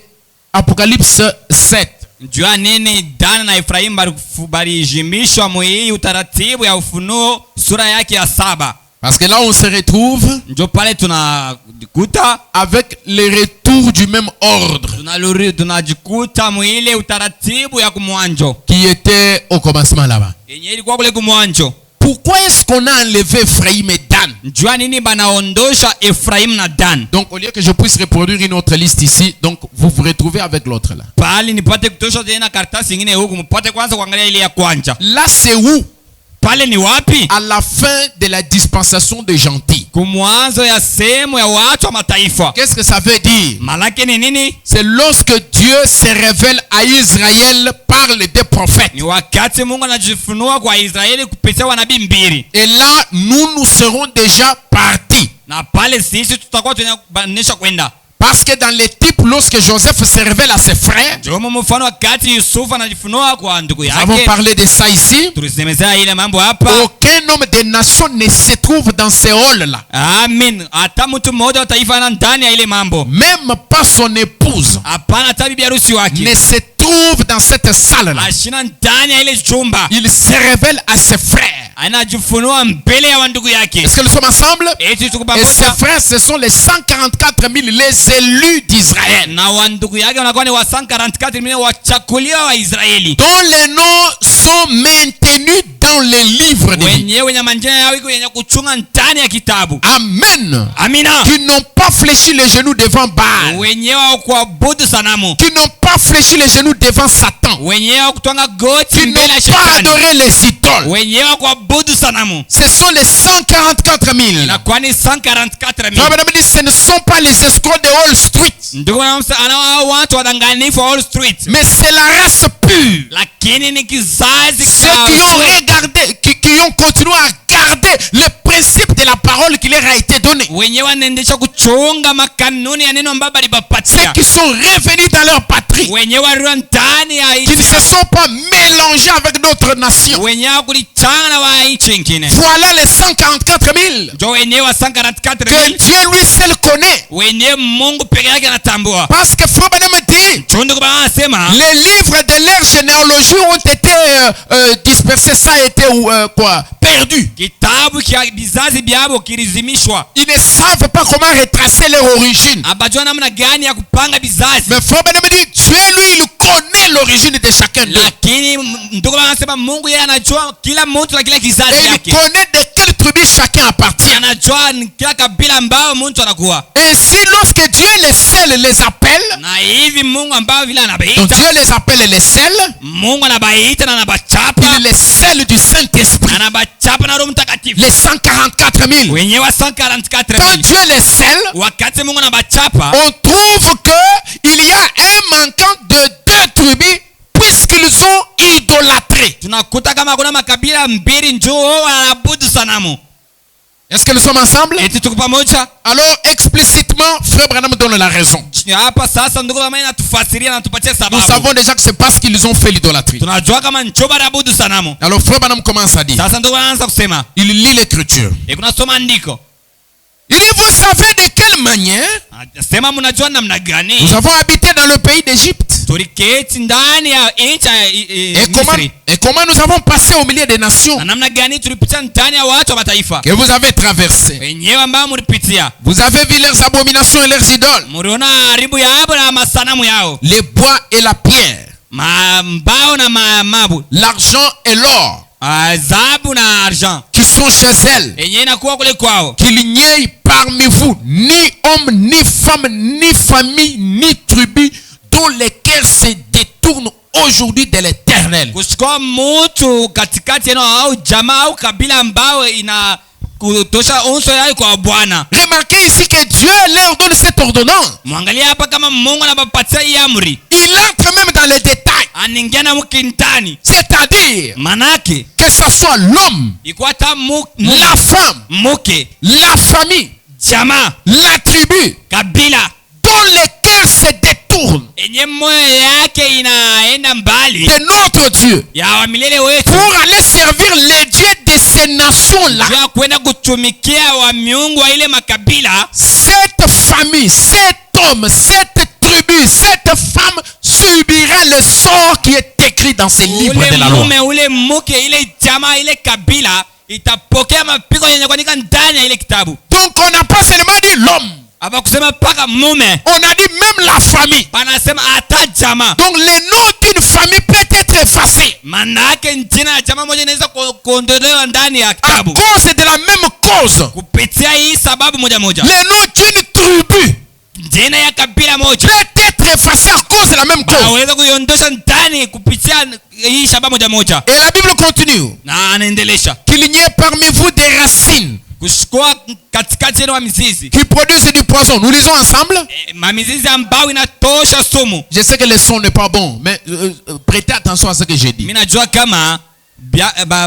Apocalypse 7? Njua nini Dani na Efraimu balijimishwa mwii utaratibu ya Ufunuo sura yake ya 7. Parce que là on se retrouve Njo pale tunajikuta avec le retour du même ordre tunajikuta mwile utaratibu ya kumwanjo qui était au commencement là-bas. yenye ilikuwa kule kumwanjo. Pourquoi est-ce qu'on a enlevé Ephraïm et Dan? Njua nini banaondosha Efraimu na Dan? Donc au lieu que je puisse reproduire une autre liste ici, donc vous vous retrouvez avec l'autre là. Pali nipate kutosha tena karatasi nyingine huku mpate kwanza kuangalia ile ya kwanza. Là c'est où? Pale ni wapi? À la fin de la dispensation des gentils. Kumwanzo ya sehemu ya watu wa mataifa. Qu'est-ce que ça veut dire? Malaki ni nini? C'est lorsque Dieu se révèle à Israël par les deux prophètes. Ni wakati Mungu anajifunua kwa Israeli kupitia wanabii mbili. Et là nous serons déjà partis. Na pale sisi tutakuwa tunabanisha kwenda. Parce que dans les types, lorsque Joseph se révèle à ses frères, nous avons parlé de ça ici. Aucun homme des nations ne se trouve dans ces halls-là. Amen. Même pas son épouse ne se trouve dans cette salle-là. Il se révèle à ses frères. Est-ce que nous sommes ensemble? Et ses frères, ce sont les 144 000, les élus d'Israël, dont les noms sont maintenus dans les livres de vie. Amen. Qui n'ont pas fléchi les genoux devant Baal, qui n'ont pas fléchi les genoux devant Satan, qui n'ont pas adoré les idoles. Ce sont les 144 000. Ce ne sont pas les escrocs de Wall Street, mais c'est la race pure. Ceux qui ont regardé, qui ont continué à garder le principe de la parole qui leur a été donnée. Ceux qui sont revenus dans leur patrie, qui ne se sont pas mélangés avec d'autres nations. Voilà les 144 000 que Dieu lui seul connaît. Parce que Frère Branham dit, les livres de leur généalogie ont été dispersés, ça a été perdu. Ils ne savent pas comment retracer leur origine. Mais Frère Branham dit, Dieu lui il connaît l'origine de chacun d'eux. Et il connaît de quelle tribu chacun appartient. Ainsi, lorsque Dieu les seul les appelle, donc Dieu les appelle les sels, il est les sels du Saint-Esprit, les 144 000. Quand Dieu les scelle, on trouve qu'il y a un manquant de 2 tribus puisqu'ils ont idolâtré. Est-ce que nous sommes ensemble? Alors explicitement, Frère Branham donne la raison. Nous savons déjà que c'est parce qu'ils ont fait l'idolâtrie. Alors Frère Branham commence à dire, il lit l'écriture. Il dit, vous savez de quelle manière nous avons habité dans le pays d'Égypte, et comment nous avons passé au milieu des nations que vous avez traversé. Vous avez vu leurs abominations et leurs idoles, les bois et la pierre, l'argent et l'or qui sont chez elles, qu'il n'y ait parmi vous ni homme, ni femme, ni famille, ni tribu dont les cœurs se détournent aujourd'hui de l'Éternel. Remarquez ici que Dieu leur donne cette ordonnance. Il entre même dans les détails. C'est-à-dire que ce soit l'homme, la femme, la famille, la tribu dont les cœurs se détournent de notre Dieu pour aller servir les dieux de ces nations-là. Cette famille, cet homme, cette tribu tribu, cette femme subira le sort qui est écrit dans ces livres de la loi. ule mke ile jamaa ile kabila itapokea mapigo yenye kuandika ndani ya ile kitabu. Donc on n'a pas seulement dit l'homme, Hapa kusema paka mume, on a dit même la famille. banasema hata jamaa. Donc le nom d'une famille peut être effacé Maana yake jina ya jamaa moja inaweza kuondolewa ndani ya à kitabu cause de la même cause. kupitia hii sababu moja moja. Le nom d'une tribu Jina ya kabila moja peut être effacé à cause de la même cause. aweza kuiondosha ndani kupitia hii sababu moja moja. Et la Bible continue Na anaendelesha qu'il n'y ait parmi vous des racines kushukua katikati yenu wa mizizi, qui produisent du poison. Nous lisons ensemble. mamizizi ambao inatosha sumu. Je sais que le son n'est pas bon, mais prêtez attention à ce que j'ai dit. Mimi najua kama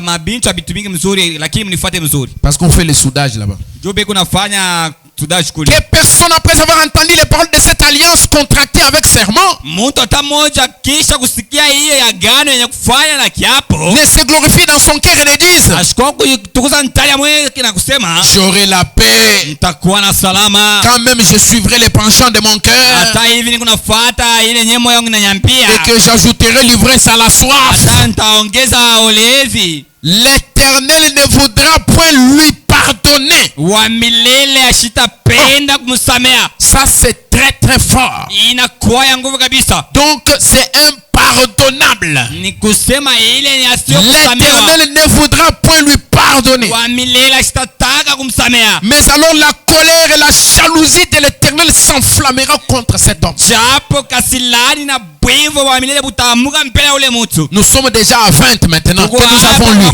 mabintu habitumiki mzuri, lakini mnifuate mzuri. Parce qu'on fait le soudage là-bas. Jobe kunafanya tudash kule. Que personne après avoir entendu les paroles de cette alliance contractée avec serment Mtu hata mmoja kisha kusikia hiyo agano yenye kufanya na kiapo ne se glorifie dans son cœur et ne dise ashiko kutukuza ndani ya moyo na kusema j'aurai la paix, nitakuwa na salama, quand même je suivrai les penchants de mon cœur, hata hivi nikunafuata ile nyemo yangu inanyambia, et que j'ajouterai l'ivresse à la soif. hata nitaongeza ulevi. L'Éternel ne voudra point lui pardonner. Wa milele ashitapenda kumsamea. Ça c'est très très fort. Inakuwa ya nguvu kabisa. Donc c'est impardonnable. Ni kusema ile ni asio kusamewa. L'Éternel ne voudra point lui pardonner. Wa milele ashitataka kumsamea. Mais alors la colère et la jalousie de l'Éternel s'enflammera contre cet homme. Japo kasilani na bwivu wa milele butamuka mbele ya ule mtu. Nous sommes déjà à 20 maintenant que nous avons lu.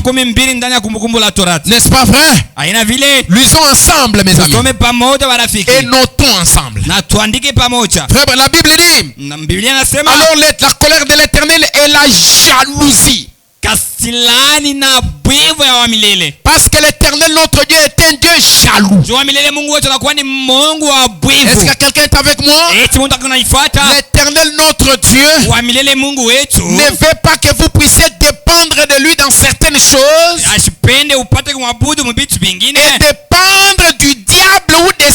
N'est-ce pas vrai? Aina vile. Lisons ensemble mes amis. Tusome pamoja warafiki. Et notons ensemble. Na tuandike pamoja. Frère, la Bible dit. Na Biblia inasema. Alors la colère de l'Éternel et la jalousie. Kasilani na bwivu ya wa milele. Parce que l'Éternel notre Dieu est un Dieu jaloux. Jua milele Mungu wetu anakuwa ni Mungu wa bwivu. Est-ce que quelqu'un est avec moi? L'Éternel notre Dieu wa milele Mungu wetu ne veut pas que vous puissiez dépendre de lui dans certaines choses. Asipende upate kumwabudu mbitu vingine. Et dépendre du diable ou de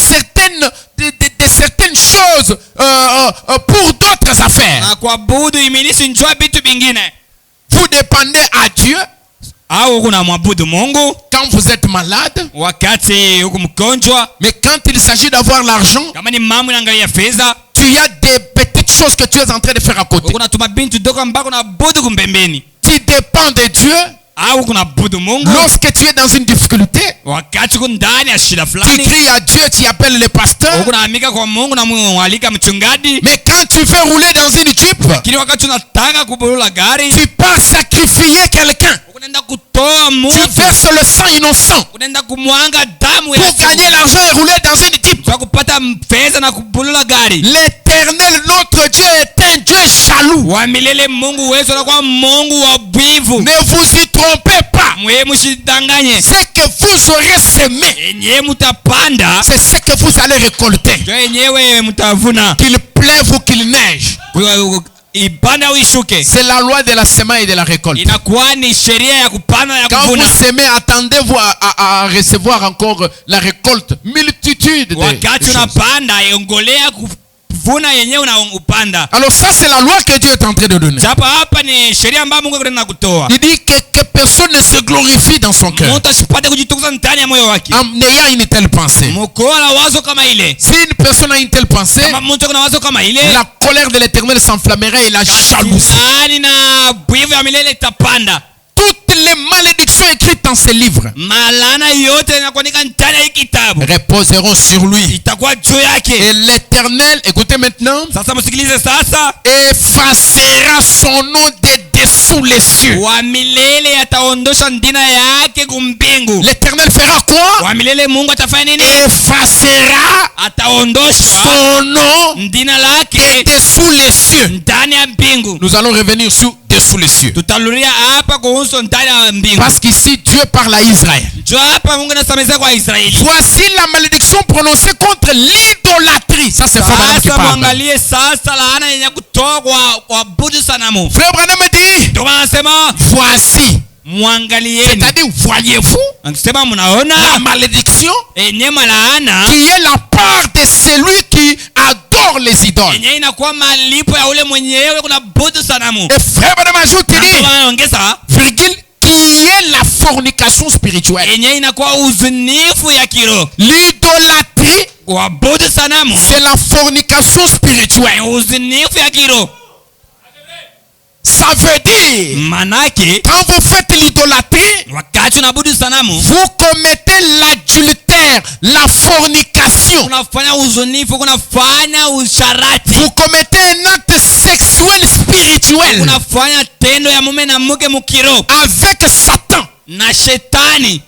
certaines choses pour d'autres affaires. Na kuabudu imilisi njua bitu vingine. Vous dépendez à Dieu au kunamwabudu Mungu quand vous êtes malade, wakati uko mgonjwa. mais quand il s'agit d'avoir l'argent, kama ni mambo inaangalia fedha, tu as des petites choses que tu es en train de faire à côté. kuna tumabintu dogo ambako unabudu kumbembeni. Tu dépends de Dieu au kunabudu Mungu lorsque tu es dans une difficulté. wakati uko ndani ya shida Tu fulani. cries à Dieu, tu appelles le pasteur. Unaamika kwa Mungu na mwalika mchungaji. Mais quand tu veux rouler dans une Jeep, kile wakati unataka kubulula gari, tu pars sacrifier quelqu'un. unaenda kutoa mtu, tu verses le sang innocent unaenda kumwanga damu pour gagner l'argent et rouler dans une Jeep. kwa kupata fedha na kubulula gari. L'Éternel notre Dieu est un Dieu jaloux. Wa milele Mungu wetu anakuwa Mungu wa bwivu. Ne vous y trompez pas. Mwe mshidanganye. Ce que vous aurez semé, Enyewe mutapanda, c'est ce que vous allez récolter. ndio enyewe mtavuna. Qu'il pleuve ou qu'il neige, Ibanda uishuke. c'est la loi de la semaille et de la récolte. Inakuwa ni sheria ya kupanda ya Quand kuvuna. vous semez, attendez-vous à recevoir encore la récolte. Multitude de Wakati choses. unapanda ongolea kuvuna yenyewe na upanda. Alors ça c'est la loi que Dieu est en train de donner. Japo hapa ni sheria ambayo Mungu anakwenda kutoa. Il dit que personne ne se glorifie dans son cœur Mtu asipate kujitukuza ndani ya moyo wake. en ayant une telle pensée. Mkoa na wazo kama ile. Si une personne a une telle pensée, Kama mtu kuna wazo kama ile, la colère de l'Éternel s'enflammerait et la jalousie. nani na bwivu ya milele itapanda. Toutes les malédictions écrites dans ce livre Malana yote inakuandika ndani ya kitabu reposeront sur lui. itakuwa juu yake. Et l'Éternel, écoutez maintenant, Sasa msikilize sasa. effacera son nom de dessous les cieux. Wa milele ataondosha ndina yake kumbingu. L'Éternel fera quoi? Wa milele Mungu atafanya nini? Effacera Ataondosha son nom ndina de lake dessous les cieux. ndani ya mbingu. Nous allons revenir sur dessous les cieux. Tutaluria hapa kuhusu ndani ya mbingu. Parce qu'ici Dieu parle à Israël. Njoo hapa Mungu anasameza kwa Israeli. Voici la malédiction prononcée contre l'idolâtrie. Ça c'est Frère Branham qui Sasa parle. mwangalie sasa laana yenye kutoka kwa budu sanamu. Frère Branham dit, Ndio anasema voici. muangalieni. C'est-à-dire, voyez-vous Anasema mnaona la malédiction neema laana qui est la part de celui qui adore adore les idoles. yenye inakuwa malipo ya ule mwenyewe kuna budu sanamu. Et frère Branham ajoute, il dit, Anaongeza virgule, qui est la fornication spirituelle. yenye inakuwa uzunifu ya kiroho. L'idolâtrie, Kuabudu sanamu c'est la fornication spirituelle. uzunifu ya kiroho. Ça veut dire, Manake quand vous faites l'idolâtrie, wakati unabudu sanamu vous commettez l'adultère, la fornication. unafanya uzunifu, kunafanya usharati, Vous commettez un acte sexuel spirituel unafanya tendo ya mume na mke mukiro avec Satan. na shetani.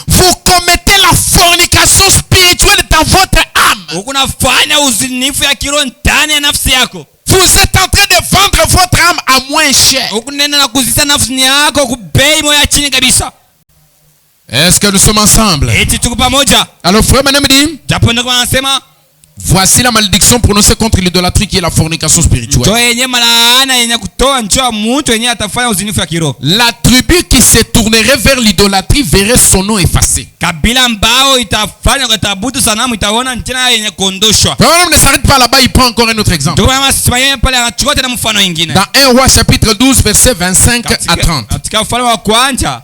Vous commettez la fornication spirituelle dans votre âme. Unafanya uzinifu ya kiroho ndani ya nafsi yako. Vous êtes en train de vendre votre âme à moins cher. Ukunenda na kuzisa nafsi yako kubei moyo ya chini kabisa. Est-ce que nous sommes ensemble? Eti tuko pamoja. Alors frère Branham dit, Japo ndiko anasema voici la malédiction prononcée contre l'idolâtrie qui est la fornication spirituelle. ndio yenye malaana yenye kutoa njoo mtu yenye atafanya uzinifu ya kiroho. La tribu qui se tournerait vers l'idolâtrie verrait son nom effacé. Kabila ambao itafanya kutabudu sanamu itaona njina yenye kuondoshwa. Frère Branham ne s'arrête pas là-bas, il prend encore un autre exemple. Ndio kama simaye pale anachukua tena mfano mwingine. Dans 1 Roi chapitre 12 verset 25 à 30. Katika mfano wa kwanza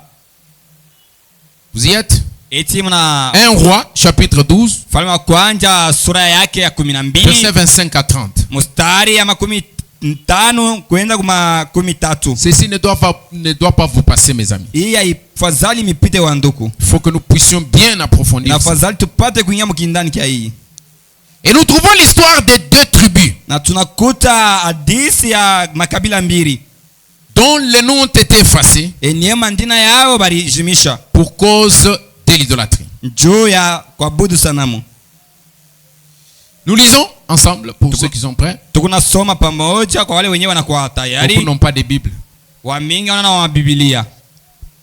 Vous y êtes? eti mna 1 Roi chapitre 12 mfano wa kwanza sura yake ya 12 verset 25 à 30. mstari ya 15 kwenda kuma 13. Ceci ne doit pas vous passer, mes amis. Hii haifadhali mipite wa nduku. Il faut que nous puissions bien approfondir Na ça. fadhali tupate kuingia mkindani kia hii. Et nous trouvons l'histoire des deux tribus Na tunakuta hadithi ya makabila mbili dont les noms ont été effacés enye mandina yao balijimisha pour cause de l'idolâtrie. juu ya kuabudu sanamu. Nous lisons ensemble pour ceux qui sont prêts. Tukuna soma pamoja kwa wale wenyewe wanakuwa Beaucoup tayari. n'ont pas de Bible. Wa mingi wana wa Biblia.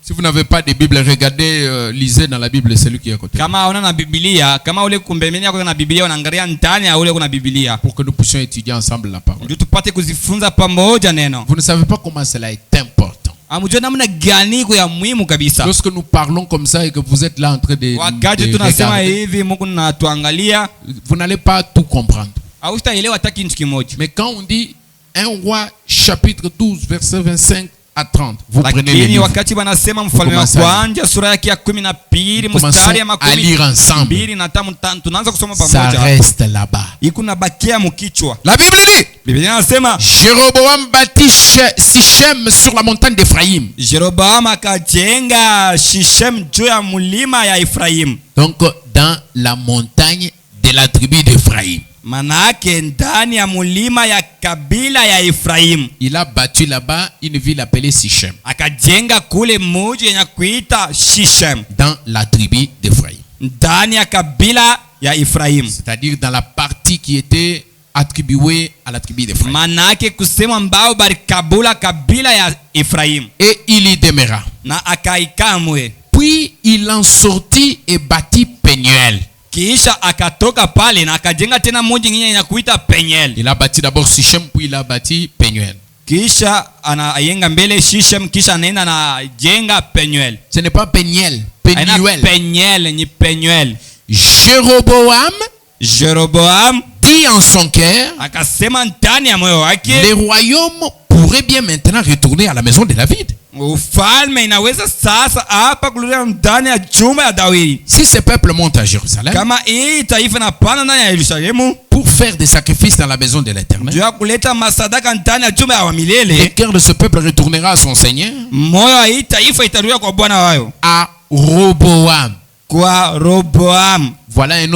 Si vous n'avez pas de Bible, regardez, lisez dans la Bible celui qui est à côté. Kama una na Biblia, kama ule kumbemeni yako na Biblia unaangalia ndani ya ule kuna Biblia. Pour que nous puissions étudier ensemble la parole. Ndio tupate kuzifunza pamoja neno. Vous ne savez pas comment cela est important. Amujua namna gani kwa ya muhimu kabisa. Lorsque nous parlons comme ça et que vous êtes là en train de Wakati tunasema regarder, hivi Mungu na tuangalia, vous n'allez pas tout comprendre. hautaelewa hata kitu kimoja. Mais quand on dit 1 Roi chapitre 12 verset 25 à 30, vous prenez les Lakini livres. wakati wanasema mfalme wa Commence à kwanza sura yake ya 12 Commençons mstari ya à lire ensemble. 12 na 5 tunaanza kusoma Ça pamoja. reste là-bas. Iko na bakia mkichwa. La Bible dit, Biblia inasema Jéroboam bâtit Sichem sur la montagne d'Éphraïm. Jeroboam akajenga Shishem juu ya mulima ya Efraim. Donc dans la montagne de la tribu d'Éphraïm. Manake ndani ya mulima ya kabila ya Efraim. Il a bâti là-bas une ville appelée Sichem. Akajenga kule mji yenye kuita Shishem Dans la tribu d'Éphraïm. ndani ya kabila ya Efraim. C'est-à-dire dans la partie qui était attribuée à la tribu d'Éphraïm. Manake kusema mbao barikabula kabila ya Efraim. Et il y demeura. Na akaikamwe. Puis il en sortit et bâtit Pénuel. Kisha akatoka pale na akajenga tena mji mwingine yenye kuita Peniel. Il a bâti d'abord Sichem, puis il a bâti Pénuel. Kisha anayenga mbele Shishem, kisha anaenda na jenga Peniel. Ce n'est pas Péniel, Aina Pénuel. Peniel ni Peniel. Jéroboam Jeroboam dit en son cœur, akasema ndani ya moyo wake, les royaumes pourraient bien maintenant retourner à la maison de David. ufalme inaweza sasa hapa kurudia ndani ya chumba ya Daudi. Si ce peuple monte à Jérusalem Kama hii taifa inapanda ndani ya Yerusalemu pour faire des sacrifices dans la maison de l'Éternel, juu ya kuleta masadaka ndani ya chumba ya le milele, cœur de ce peuple retournera à son Seigneur, moyo wa hii taifa itarudia kwa Bwana wayo, à Roboam. kwa Roboam. Voilà un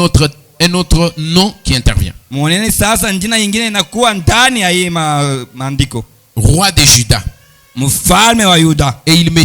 autre nom qui intervient. Mwoneni sasa njina nyingine inakuwa ndani ya hii maandiko. Roi de Juda. Mfalme wa Yuda. Et ils me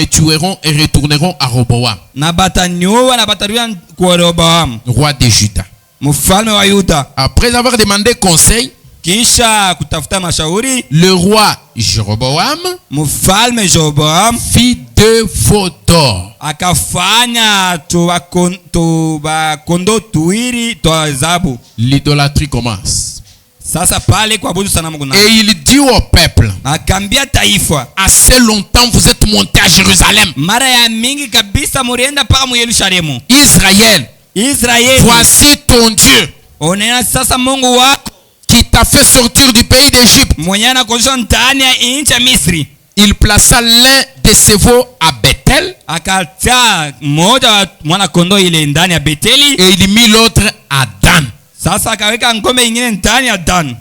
tueront et retourneront à Roboam. Na batanyua na batarudia kwa Roboam. Roi de Juda. Mfalme wa Yuda. Après avoir demandé conseil, Kisha kutafuta mashauri, le roi Jéroboam mfalme Jeroboam fit 2 veaux d'or. akafanya tubakondo tuwiri twa zabu. L'idolâtrie commence. Sasa pale kuabudu sanamu kuna. Et il dit au peuple, Akambia taifa, assez longtemps vous êtes montés à Jérusalem. mara ya mingi kabisa murienda paka mu Yerusalemu. Israël, Israeli, voici ton Dieu onena sasa Mungu wako qui t'a fait sortir du pays d'Égypte. mwenye anakuosha ndani ya nchi ya Misri. Il plaça l'un de ses veaux à Bethel Akatia mmoja wa mwana kondoo ile ndani ya Beteli. et il mit l'autre à Dan. Sasa akaweka ngombe ingine ndani ya Dan.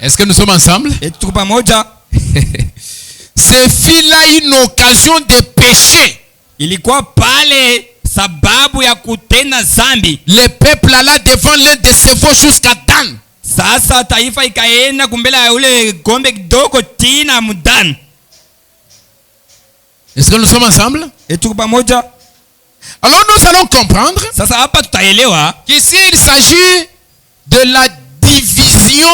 Est-ce que nous sommes ensemble? Tuko pamoja. Ce fut là une occasion de péché. Ilikuwa pale sababu ya kutenda zambi. Le peuple alla devant l'un de ses veaux jusqu'à Dan. Sasa taifa ikaenda kumbele ya ule gombe kidogo tina mudan. Est-ce que nous sommes ensemble? Tuko pamoja. Alors nous allons comprendre Sasa hapa tutaelewa qu'ici il s'agit de la division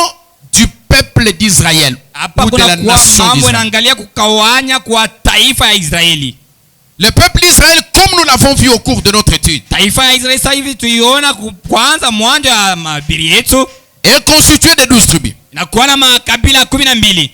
du peuple d'Israël hapa ou de kuna la kuwa nation mambo d'Israël. yanaangalia kukawanya kwa taifa ya Israeli. Le peuple d'Israël, comme nous l'avons vu au cours de notre étude, Taifa ya Israeli sasa hivi tuiona kwanza mwanzo ya mabiri yetu est constitué de 12 tribus. inakuwa na makabila 12.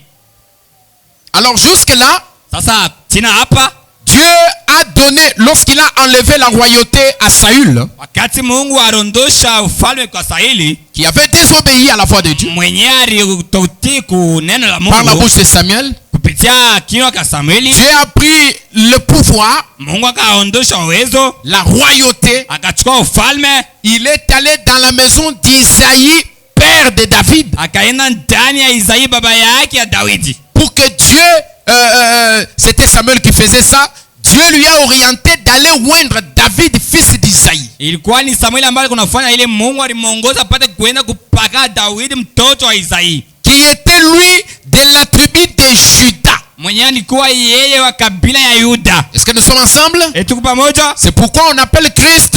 Alors jusque-là, Sasa tina hapa Dieu a donné, lorsqu'il a enlevé la royauté à Saül, wakati Mungu arondosha ufalme kwa Sauli qui avait désobéi à la voix de Dieu, mwenye alitotii neno la par la Mungu bouche de Samuel, kupitia kinywa cha Samueli. Dieu a pris le pouvoir, Mungu akaondosha uwezo, la royauté. akachukua ufalme, Il est allé dans la maison d'Isaïe, père de David, akaenda ndani ya Isaia baba yake ya Daudi. pour que Dieu, c'était Samuel qui faisait ça, Dieu lui a orienté d'aller oindre David, fils d'Isaïe. Ilikuwa ni Samueli ambaye kunafanya ile Mungu alimuongoza apate kwenda kupaka Daudi mtoto wa Isaia, Qui était lui de la tribu de Juda. mwenye alikuwa yeye wa kabila ya Yuda. Est-ce que nous sommes ensemble? Tuko pamoja. C'est pourquoi on appelle Christ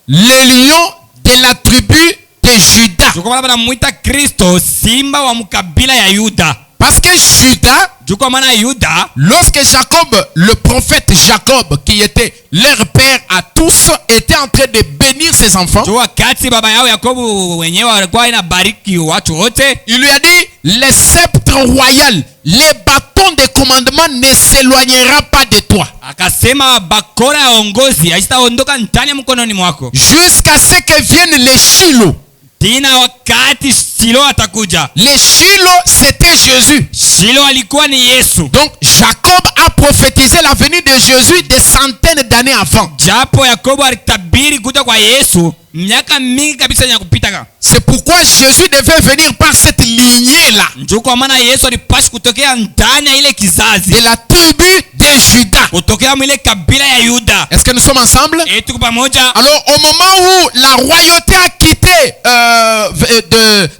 le lion de la tribu de Juda. Tuko hapa namuita Kristo simba wa mkabila ya Yuda. Parce que Juda, Juko maana Yuda, lorsque Jacob, le prophète Jacob, qui était leur père à tous, était en train de bénir ses enfants, tu wakati baba yao Yakobo wenyewe walikuwa inabariki watu wote, il lui a dit, le sceptre royal, les bâtons de commandement ne s'éloignera pas de toi. akasema bakora ya ongozi haitaondoka ndani ya mkononi mwako Jusqu'à ce que vienne les Shiloh. tina wakati Shilo atakuja. Les Shiloh, c'était Jésus. Shilo alikuwa ni Yesu. Donc Jacob a prophétisé la venue de Jésus des centaines d'années avant. Japo Yakobo alitabiri kuja kwa Yesu miaka mingi kabisa ya kupita. C'est pourquoi Jésus devait venir par cette lignée-là, Ndio kwa maana Yesu alipaswa kutokea ndani ya ile kizazi, de la tribu de Juda. kutokea ile kabila ya Yuda. Est-ce que nous sommes ensemble? Tuko pamoja. Alors au moment où la royauté a quitté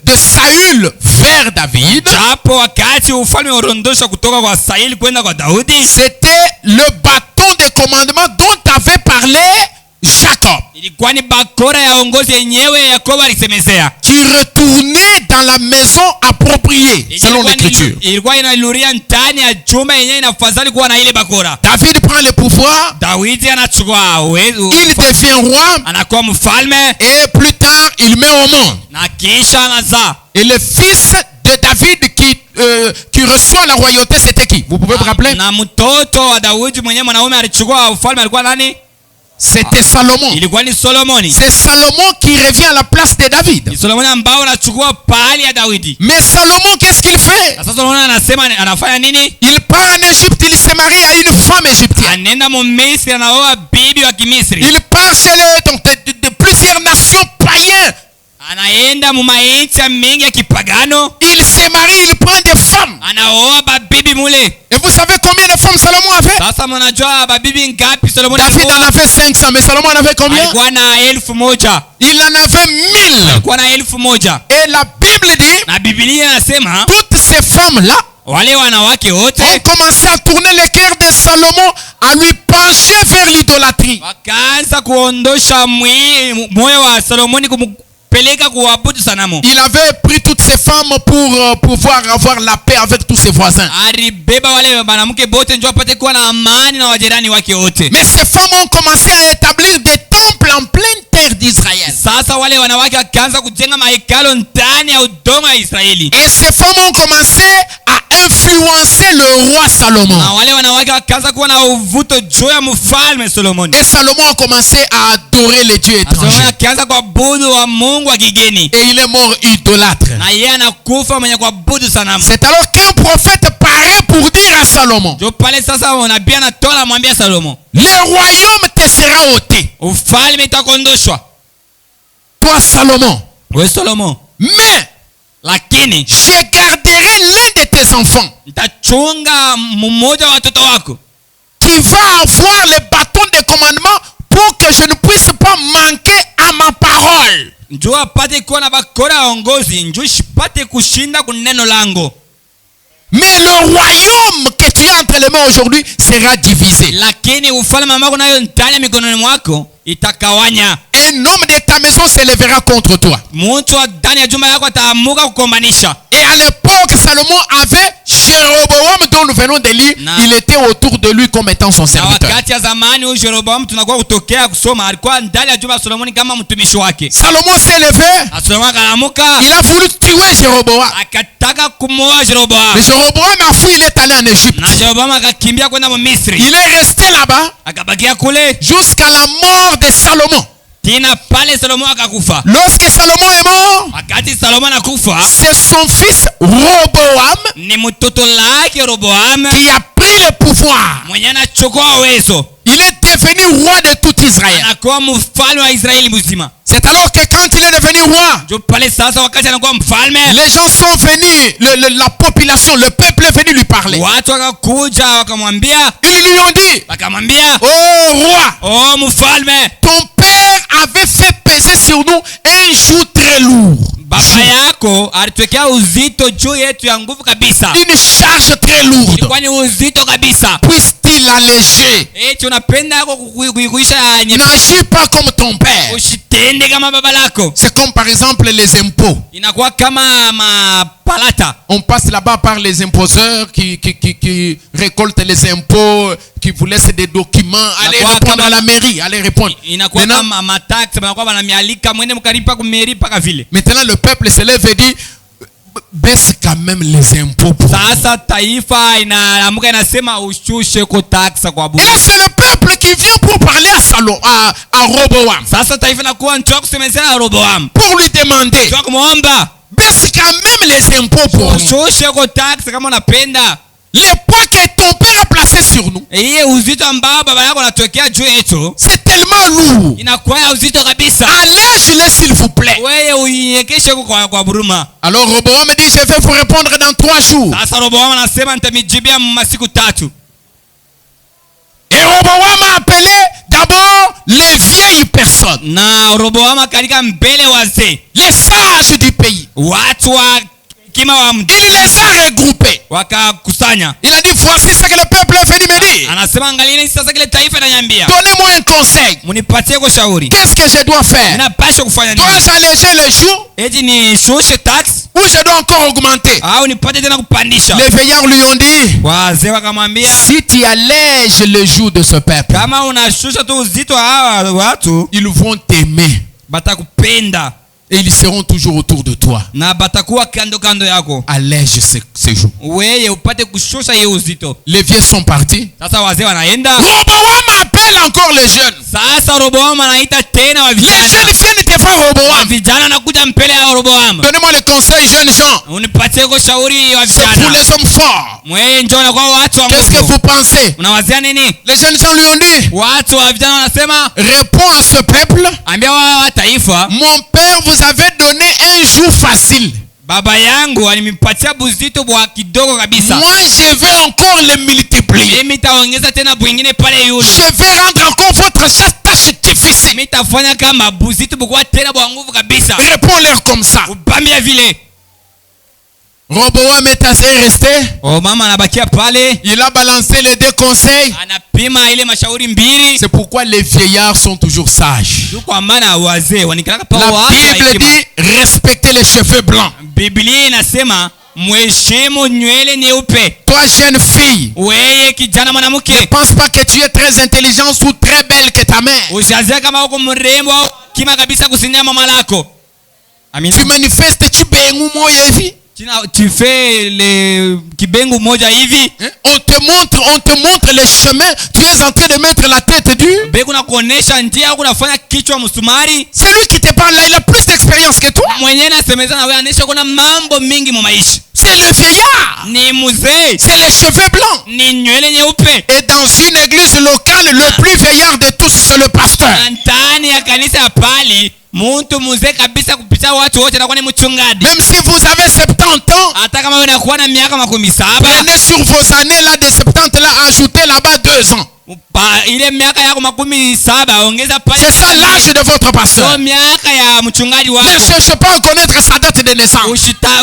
de Saül vers David, Japo wakati ufalme urondosha kutoka kwa Sauli kwenda kwa Daudi, c'était le bâton de commandement dont avait parlé Jacob, ilikuwa ni bakora ya ongozi yenyewe Yakobo alisemezea, qui retournait dans la maison appropriée selon l'écriture. ilikuwa inaluria ndani ya chumba yenyewe inafadhali kuwa na ile bakora. David prend le pouvoir, Daudi anachukua uwezo, il devient roi anakuwa mfalme et plus tard il met au monde. na kisha anazaa. Et le fils de David qui reçoit la royauté, c'était qui? Vous pouvez vous rappeler? Na mtoto wa Daudi mwenyewe mwanaume alichukua ufalme alikuwa nani? C'était Salomon. Ilikuwa ni Solomoni. C'est Salomon qui revient à la place de David. Ni Solomoni ambao anachukua pahali ya Daudi. Mais Salomon, qu'est-ce qu'il fait? Sasa Solomoni anasema anafanya nini? Il part en Égypte, il se marie à une femme égyptienne. Anaenda mu Misri, anaoa bibi wa Kimisri. Il part chez de plusieurs nations païennes. Anaenda mu mainchi mengi ya kipagano. Il se marie, il prend des femmes. Anaoa babibi mule. Et vous savez combien de femmes Salomon avait? Sasa mnajua babibi ngapi Solomoni David en avait 500, mais Salomon en avait combien? alikuwa na 1000. Il en avait 1000. Alikuwa na 1000. Et la Bible dit, Na Biblia inasema toutes ces femmes-là wale wanawake wote ont commencé à tourner le cœur de Salomon, à lui pencher vers l'idolâtrie. wakaanza kuondosha moyo wa Solomoni akazipeleka kuabudu sanamu. Il avait pris toutes ces femmes pour pouvoir avoir la paix avec tous ses voisins. Alibeba wale wanawake bote ndio apate kuwa na amani na wajirani wake wote. Mais ces femmes ont commencé à établir des temples en pleine terre d'Israël. Sasa wale wanawake wakaanza kujenga mahekalo ndani ya udongo wa Israeli. Et ces femmes ont commencé à influencer le roi Salomon. Na wale wanawake wakaanza kuwa na uvuto juu ya mfalme Solomoni. Et Salomon a commencé à adorer les dieux étrangers. Solomoni akaanza kuabudu wa Mungu wa kigeni. Et il est mort idolâtre. Na yeye anakufa mwenye kuabudu sanamu. C'est alors qu'un prophète paraît pour dire à Salomon, Jo pale sasa nabii anatoa anamwambia Salomo, le royaume te sera ôté. ufalme itakondoshwa. Toi Salomon. Wewe Salomo, Mais lakini je garderai l'un de tes enfants nitachunga mmoja wa watoto wako qui va avoir le bâton de commandement pour que je ne puisse pas manquer à ma parole. njoo apate kuwa na bakora ya ongozi, njoo shipate kushinda kuneno lango. Mais le royaume que tu as entre les mains aujourd'hui sera divisé. Lakini ufalme ambao nayo ndani ya mikononi mwako itakawanya. Un homme de ta maison se lèvera contre toi. Mtu wa ndani ya jumba yako ataamuka kukombanisha. Et à l'époque, Salomon avait Jéroboam dont nous venons de lire. Il était autour de lui comme étant son Na serviteur. wakati ya zamani huyu Jeroboamu tunakuwa kutokea kusoma alikuwa ndani ya jumba la Solomoni kama mtumishi wake. Salomon s'est levé. Solomoni akaamuka. Il a voulu tuer Jéroboam. Akataka kumuua Jeroboamu. Mais Jéroboam a fui, il est allé en Égypte. Na Jeroboamu akakimbia kwenda Misri. Il est resté là-bas Akabakia kule jusqu'à la mort de Salomon. tena pale Salomo akakufa. Lorsque Salomon est mort, Wakati Salomo anakufa, c'est son fils Roboam ni mtoto lake Roboamu qui a pris le pouvoir. mwenye anachukua uwezo. Il est devenu roi de tout Israël. Anakuwa mfalme wa Israeli mzima. C'est alors que quand il est devenu roi, Jo pale sasa wakati anakuwa mfalme, les gens sont venus, la population, le peuple est venu lui parler. watu wakakuja wakamwambia, Ils lui ont dit, wakamwambia, oh roi, oh mfalme, ton père avait fait peser sur nous un joug très lourd. baba yako alitwekea uzito juu yetu ya nguvu kabisa. Une charge très lourde. Ilikuwa ni uzito kabisa. Puisse-t-il alléger? Eti unapenda yako kuikuisha N'agis pas comme ton père. usitende kama baba lako. C'est comme par exemple les impôts. Inakuwa kama mapalata. On passe là-bas par les imposeurs qui récoltent les impôts, qui vous laissent des documents. Allez répondre à la mairie, allez répondre. Inakuwa kama matax, banakuwa banamialika mwende mkalipa kumeri paka vile. Maintenant le peuple se lève et dit, baisse quand même les impôts pour Sasa taifa inaamuka inasema ushushe kwa taxa kwa Et bure. là c'est le peuple qui vient pour parler à Roboam, Sasa taifa inakuwa nchwa kusemezea Roboamu. pour lui demander, Nchwa kumwomba baisse quand même les impôts pour nous. ushushe kwa taxa kama unapenda. Les poids que ton père a placés sur nous, Iye uzito ambao baba yako anatokea juu yetu c'est tellement lourd. inakuwa ya uzito kabisa. Allège-les s'il vous plaît. Wewe uinyekeshe kwa buruma. Alors Roboam dit, je vais vous répondre dans 3 jours. Sasa Roboamu anasema nitamjibia masiku 3. Et Roboam a appelé d'abord les vieilles personnes, Na Roboamu akalika mbele wazee, les sages du pays. watu wa kima wa mji, Il les a regroupés. wakakusanya. Il a dit, voici ce que le peuple est venu me dire. Anasema angalieni sasa kile taifa inaniambia. Donnez-moi un conseil. Munipatie kwa shauri. Qu'est-ce que je dois faire? Ninapaswa kufanya nini? Dois-je alléger les jours Eti ni shushe tax ou je dois encore augmenter? au nipate tena kupandisha? Les veillards lui ont dit, Wazee wakamwambia, si tu allèges le joug de ce peuple, kama unashusha tu uzito hawa watu ils vont t'aimer batakupenda et ils seront toujours autour de toi. na batakuwa kando kando yako. Allège ces jours. Wewe upate kushusha hiyo uzito. Les vieux sont partis. Sasa wazee wanaenda. Roboam appelle encore les jeunes. Sasa Roboamu anaita tena wa Les vijana. jeunes viennent devant Wa Roboam. vijana nakuja mbele ya Roboamu. Donnez-moi le conseil, jeunes gens. Unipatie kwa shauri wa C'est pour vijana. les hommes forts. Mwewe njoo na kwa watu wa Qu'est-ce que nguvu. vous pensez? Unawazia nini? Les jeunes gens lui ont dit, Watu wa vijana wanasema, réponds à ce peuple. ambia wa taifa, Mon père vous avait donné un jour facile. baba yangu alinipatia buzito bwa kidogo kabisa. Moi, je vais encore le multiplier. Mimi taongeza tena bwingine pale yule. Je vais rendre encore votre tâche difficile. Mimi tafanya kama buzito bwa tena bwa nguvu kabisa. Réponds-leur comme ça. Ubambia vile. Roboam est resté. mama anabakia pale, Il a balancé les deux conseils. anapima ile mashauri mbili. C'est pourquoi les vieillards sont toujours sages. Kwa maana wazee wanikalaka pa La watu wa Bible hekima. dit respectez les cheveux blancs. Biblia inasema mheshimu nywele nyeupe. Toi jeune fille, Wewe kijana ne mwanamke, pense pas que tu es très intelligente ou très belle que ta mère. usianze kama uko mrembo au kima kabisa kusinya mama lako. Amina. Tu manifestes, tu bengu moya hivi. Tu fais le kibengu moja hivi. On te montre les chemins. Tu es en train de mettre la tête dure. Bego na kuonesha njia, kunafanya kichwa msumari. C'est lui qui te parle là, il a plus d'expérience que toi. Mwenyewe anasemeza na wewe, anesha kuna mambo mingi mu maisha. C'est le vieillard. Ni mzee. C'est les cheveux blancs. Ni nywele nyeupe. Et dans une église locale, le plus vieillard de tous, c'est le pasteur. Ndani ya kanisa ya pali, mtu mzee kabisa kupita watu wote anakuwa ni mchungaji. Même si vous avez 70 ans, Hata kama wewe unakuwa na miaka 17, prenez sur vos années là de 70 là, ajoutez là-bas 2 ans. ile miaka yako 17 ongeza pale. C'est ça l'âge de votre pasteur. So miaka ya mchungaji wako. Ne cherchez pas à connaître sa date de naissance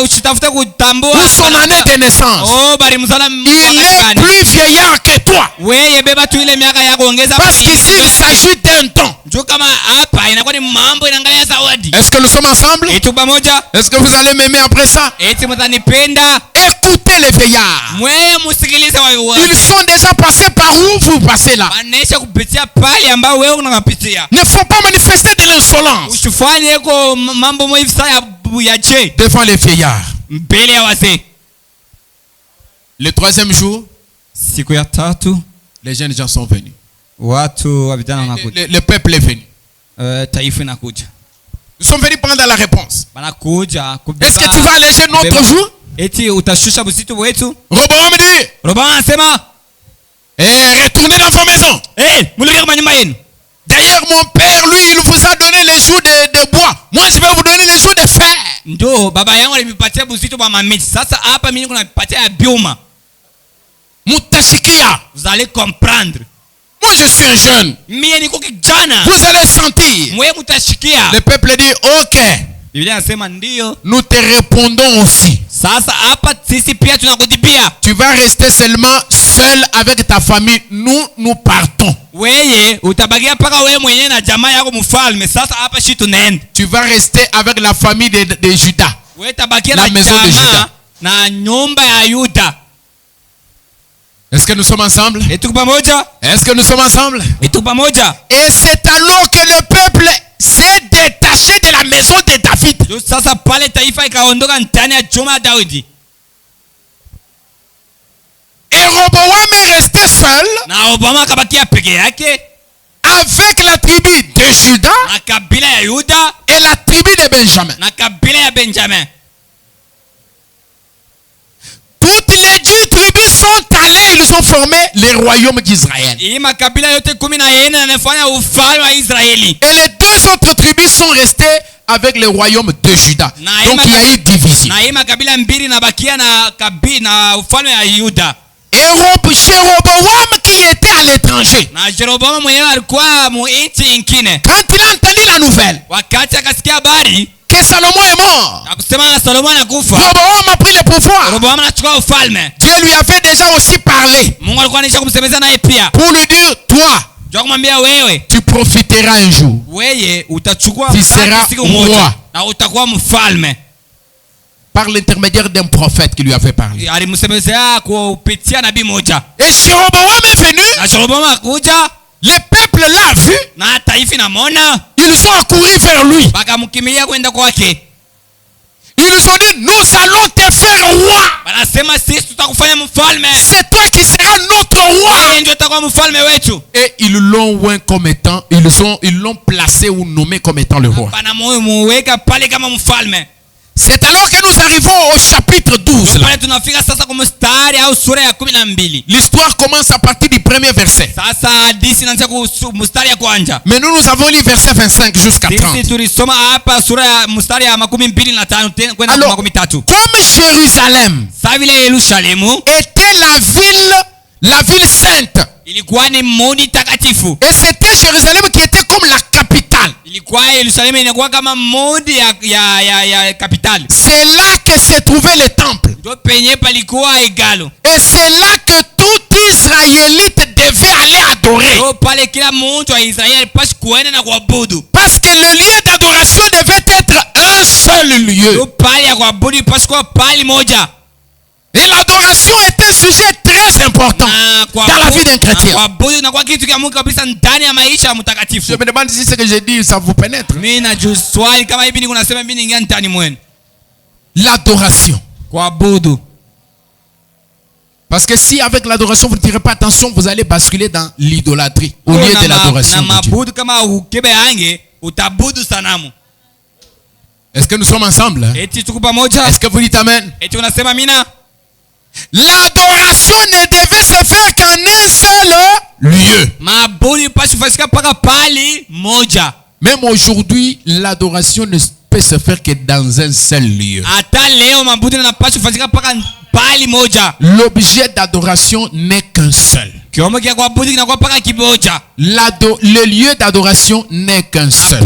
Usitafuta kutambua ou son année de naissance. bali mzala Il est plus vieillard que toi. wewe beba tu ile miaka yako ongeza Parce qu'ici il s'agit d'un temps. njoo kama hapa inakuwa ni mambo inaangalia zawadi. Est-ce que nous sommes ensemble? Etu pamoja. Est-ce que vous allez m'aimer après ça? Eti mtanipenda. Écoutez les vieillards. Mwewe musikilize wao. Ils sont déjà passés par où vous passez là. Wanesha kupitia pale ambao wewe unapitia. Ne faut pas manifester de l'insolence Usifanye ko mambo mwivi saya ya je devant les vieillards. mbele ya wazee. Le troisième jour, Siku ya tatu les jeunes gens sont venus. watu wa vijana wanakuja. Le peuple est venu. Taifa inakuja. Ils sont venus prendre la réponse. Banakuja kubeba. Est-ce que tu vas alléger notre jour? Eti utashusha busitu wetu? Roboam dit, Roboam anasema, retournez dans vos maisons. Mulirudi kwa nyumba yenu. D'ailleurs, mon père, lui, il vous a donné les jours de bois. Moi, je vais vous donner les jours de fer. Ndo baba yangu alinipatia busitu kwa mamiti. Sasa hapa mimi kunapatia bioma. Mutashikia. Vous allez comprendre. Moi, je suis un jeune. Mimi niko kijana. Vous allez sentir. Mwe mutashikia. Le peuple dit, ok. Biblia inasema ndio. Nous te répondons aussi. Sasa hapa sisi pia tunakujibia. Tu vas rester seulement seul avec ta famille. Nous partons. Wewe utabakia paka wewe mwenyewe na jamaa yako mfalme. Sasa hapa shi tunaenda. Tu vas rester avec la famille de Juda. Wewe tabakia La na maison de Juda. jamaa na nyumba ya Yuda. Est-ce que nous sommes ensemble? Etu pamoja? Est-ce que nous sommes ensemble? Etu pamoja? Et c'est alors que le peuple s'est détaché de la maison de David. Sasa pale taifa ikaondoka ndani ya chuma ya Daudi. Et Roboam est resté seul Na Obama akabakia peke yake avec la tribu de Juda na kabila ya Yuda et la tribu de Benjamin. na kabila ya Benjamin. Toutes les 10 tribus sont allées, ils ont formé les royaumes d'Israël. Hii makabila yote 14 yanafanya ufalme wa Israeli. Et les 2 autres tribus sont restées avec les royaumes de Juda. Donc il y a eu division. Na hii makabila mbili nabakia na kabila na ufalme ya Yuda. Et Jéroboam qui était à l'étranger, Na Jeroboam mwenyewe alikuwa mu nchi nyingine. quand il a entendu la nouvelle Wakati akasikia habari que Salomon est mort, akusema Solomon anakufa, Roboam a pris le pouvoir. Roboam anachukua ufalme. Dieu lui avait déjà aussi parlé Mungu alikuwa anaisha kumsemeza naye pia. pour lui dire, toi, Jua kumwambia wewe, tu profiteras un jour. wewe utachukua Tu seras siku moja roi. na utakuwa mfalme. Par l'intermédiaire d'un prophète qui lui avait parlé. Alimsemezea kupitia nabii moja. Et Jéroboam est venu, Na Jeroboam akuja le peuple l'a vu, na taifa inamwona, ils ont accouru vers lui. bakamkimbilia kwenda kwake. Ils ont dit, nous allons te faire roi. Wanasema sisi tutakufanya mfalme. C'est toi qui seras notre roi. Wewe ndio utakuwa mfalme wetu. Et ils l'ont oint comme étant, ils l'ont placé ou nommé comme étant le roi. Bana muweka pale kama mfalme. C'est alors que nous arrivons au chapitre 12. là. Pale tunafika sasa kwa mstari au sura ya 12. L'histoire commence à partir du premier verset. Sasa hadithi inaanza kwa mstari ya kwanza. Mais nous avons lu verset 25 jusqu'à 30. Sisi tulisoma hapa sura ya mstari ya 25 tena kwenda Alors, 30. comme Jérusalem Sasa vile Yerusalemu était la ville sainte, ilikuwa ni mji takatifu. et c'était Jérusalem qui était comme la capitale. ilikuwa Yerusalemu inakuwa kama mode ya capital. C'est là que se trouvait le temple. Ndio penye palikuwa hekalu. Et c'est là que tout Israélite devait aller adorer. Ndio pale kila mtu wa Israeli pasi kuenda na kuabudu. Parce que le lieu d'adoration devait être un seul lieu. Ndio pale ya kuabudu pasi kuwa pale moja. Et l'adoration est un sujet très important dans la vie d'un chrétien. Je me demande si ce que j'ai dit, ça vous pénètre. L'adoration. Parce que si avec l'adoration vous ne tirez pas attention, vous allez basculer dans l'idolâtrie au lieu de l'adoration de Dieu. Est-ce que nous sommes ensemble? Est-ce que vous dites Amen? L'adoration ne devait se faire qu'en un seul lieu. Même aujourd'hui, l'adoration ne peut se faire que dans un seul lieu. L'objet d'adoration n'est qu'un seul. Le lieu d'adoration n'est qu'un seul.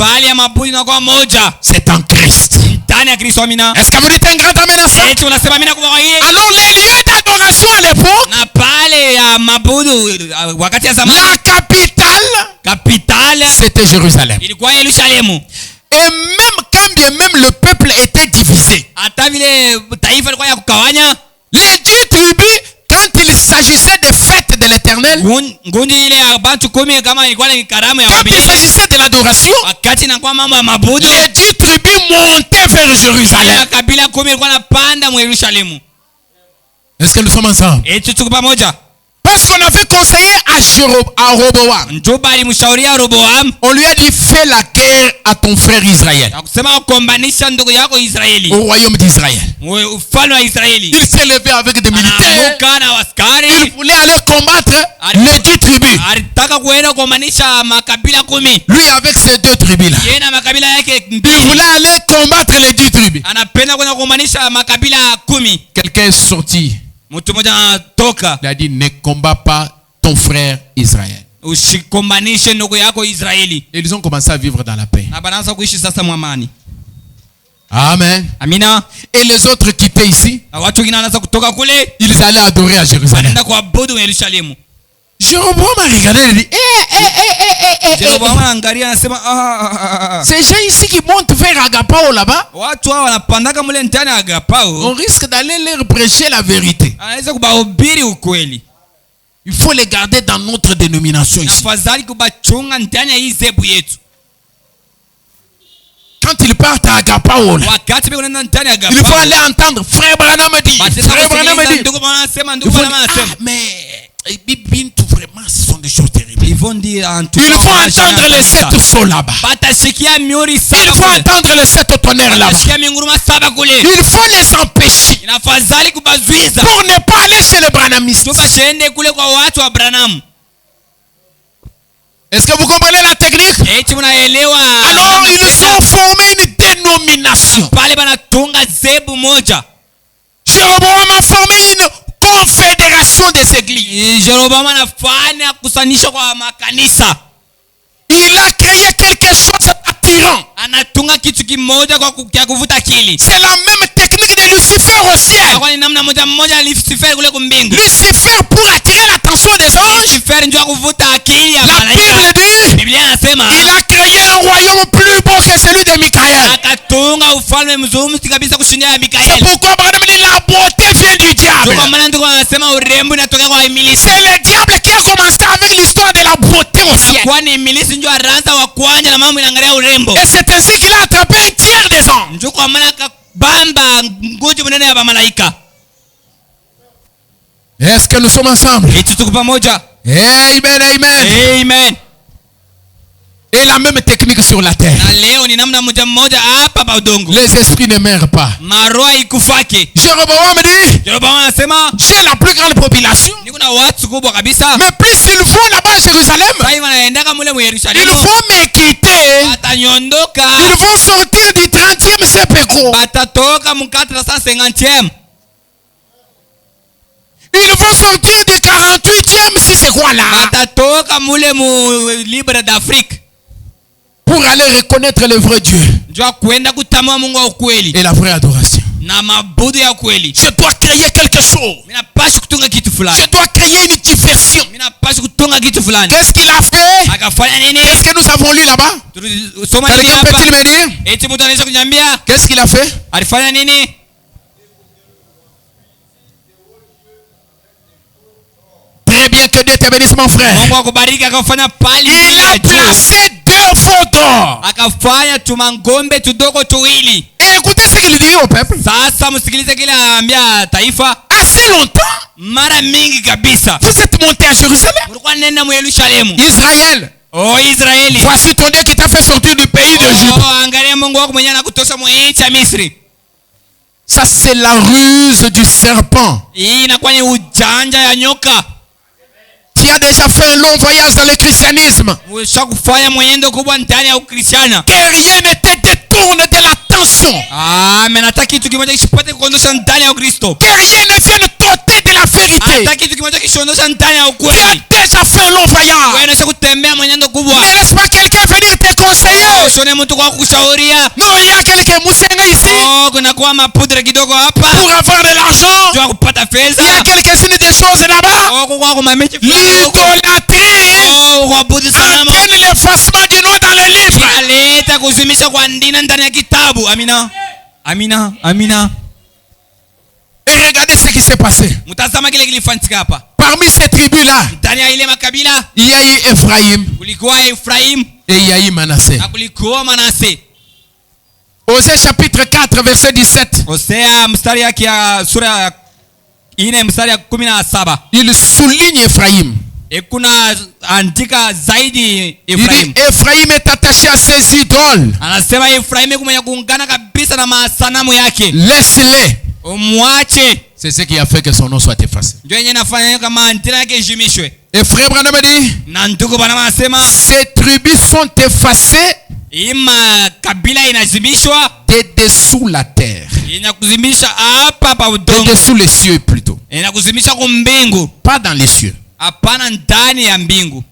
C'est en Christ. Est-ce que vous dites un grand amen à ça? Alors les lieux d'adoration à l'époque, la capitale, c'était Jérusalem. Et même quand bien même le peuple était divisé, les 10 tribus, quand il s'agissait des fêtes de l'Éternel, quand il s'agissait de l'adoration, les 10 tribus montaient vers Jérusalem. Est-ce que nous sommes ensemble? Parce qu'on avait conseillé à Roboam. On lui a dit, fais la guerre à ton frère Israël. Au royaume d'Israël. Il s'est levé avec des militaires. Il voulait aller combattre les 10 tribus. Lui avec ces 2 tribus-là. Il voulait aller combattre les 10 tribus. Quelqu'un est sorti. Il a dit, ne combat pas ton frère Israël. Et ils ont commencé à vivre dans la paix. Amen. Et les autres quittaient ici. Ils allaient adorer à Jérusalem. Jéroboam a regardé et dit, ces gens ici qui montent vers Agapao là-bas, on risque d'aller leur prêcher la vérité. Il faut les garder dans notre dénomination ici. Quand ils partent à Agapao, il faut aller entendre Frère Branham dit. Frère Branham dit. Mais Bintou, vraiment, ce sont des choses terribles. Il faut entendre les 7 sauts là-bas. Il faut entendre les 7 tonnerres là-bas. Il faut les empêcher pour ne pas aller chez les Branhamistes. Est-ce que vous comprenez la technique? Alors ils ont formé une dénomination. Jéroboam a formé une confédération des églises. Il a créé quelque chose d'attirant. C'est la même technique de Lucifer au ciel. Lucifer, pour attirer l'attention des anges, la Bible dit, il a créé un royaume plus beau que celui de Michaël. C'est pourquoi la beauté vient du diable. C'est le diable qui a commencé avec l'histoire de la beauté au ciel. Et c'est ainsi qu'il a attrapé un tiers des anges. Est-ce que nous sommes ensemble? Amen, amen. Amen. Et la même technique sur la terre. Les esprits ne meurent pas. Jéroboam dit, j'ai la plus grande population. Mais plus ils vont là-bas à Jérusalem, ils vont me quitter. Ils vont sortir du 30e sepéco. Ils vont sortir du 48e si c'est quoi là. pour aller reconnaître le vrai Dieu njoo kwenda kutambua Mungu wa ukweli et la vraie adoration. na mabudu ya ukweli. Je dois créer quelque chose. Mimi napaswa kutunga kitu Je fulani. dois créer une diversion. Mimi napaswa kutunga kitu fulani. Qu'est-ce qu'il a fait? Akafanya nini? Qu'est-ce que nous avons lu là-bas? Soma nini Quelqu'un hapa? peut-il me dire? Eti mtu anaweza kuniambia Qu'est-ce qu'il a fait? alifanya nini? Très bien, que Dieu te bénisse mon frère. Mungu akubariki. Akafanya pali Il a placé 2 veaux d'or. akafanya tumangombe tudogo tuwili. Et écoutez ce qu'il dit au peuple. Sasa msikilize kile anaambia taifa. Assez longtemps, Mara mingi kabisa vous êtes monté à Jérusalem. mlikuwa nenda mu Yerusalemu. Israël, Oh Israeli, voici ton Dieu qui t'a fait sortir du pays d'Égypte. oh angalia Mungu wako mwenyewe anakutosha mu nchi ya Misri. Ça, c'est la ruse du serpent. Hii inakuwa ni ujanja ya nyoka. Tu as déjà fait un long voyage dans le christianisme. Ushakufanya mwenendo kubwa ndani ya Ukristiana. Que rien ne te détourne de l'attention. Nataka kitu kimoja kishipate kuondosha ndani ya Ukristo. Que rien ne vienne t'ôter de la vérité. Nataka kitu kimoja kishondosha ndani ya Tu ukweli. as déjà fait un long voyage. Wewe unaweza kutembea mwenendo kubwa. Ne laisse pas quelqu'un venir te conseiller. Usione mtu kwa kukushauria. Non, il y a quelqu'un Moussenga ici Kuna kuwa mapudre kidogo hapa. pour avoir de l'argent. Jua kupata Il y a fedha. quelques-unes des choses là-bas. Kwa kumamechi. L'idolâtrie Kuabudu sanamu. entraîne l'effacement du nom dans le livre. Inaleta kuzimisha kwa ndina ndani ya kitabu. Amina. Amina. Amina. Et regardez ce qui s'est passé. Mtazama kile kilifanyika hapa. Parmi ces tribus-là, Ndani ya ile makabila il y a eu Ephraïm kulikuwa Efraim et il y a eu Manassé. na kulikuwa Manase. Osée chapitre 4 verset 17. Hosea mstari yake ya sura ya 4 mstari ya 17. Il souligne Ephraïm. Kuna andika zaidi Il Efraim. dit Ephraïm est attaché à ses idoles. Anasema Efraim kumenya kuungana kabisa na masanamu yake. Laisse-les. Umwache. C'est ce qui a fait que son nom soit effacé. Ndio yenye nafanya kama ndina yake jimishwe. Et frère Branham dit, Na ndugu bana wanasema ces tribus sont effacées ima kabila inazimishwa de dessous la terre. inakuzimisha hapa pa De udongo. dessous les cieux plutôt. Inakuzimisha kumbingu. Pas dans les cieux. Hapana ndani ya mbingu.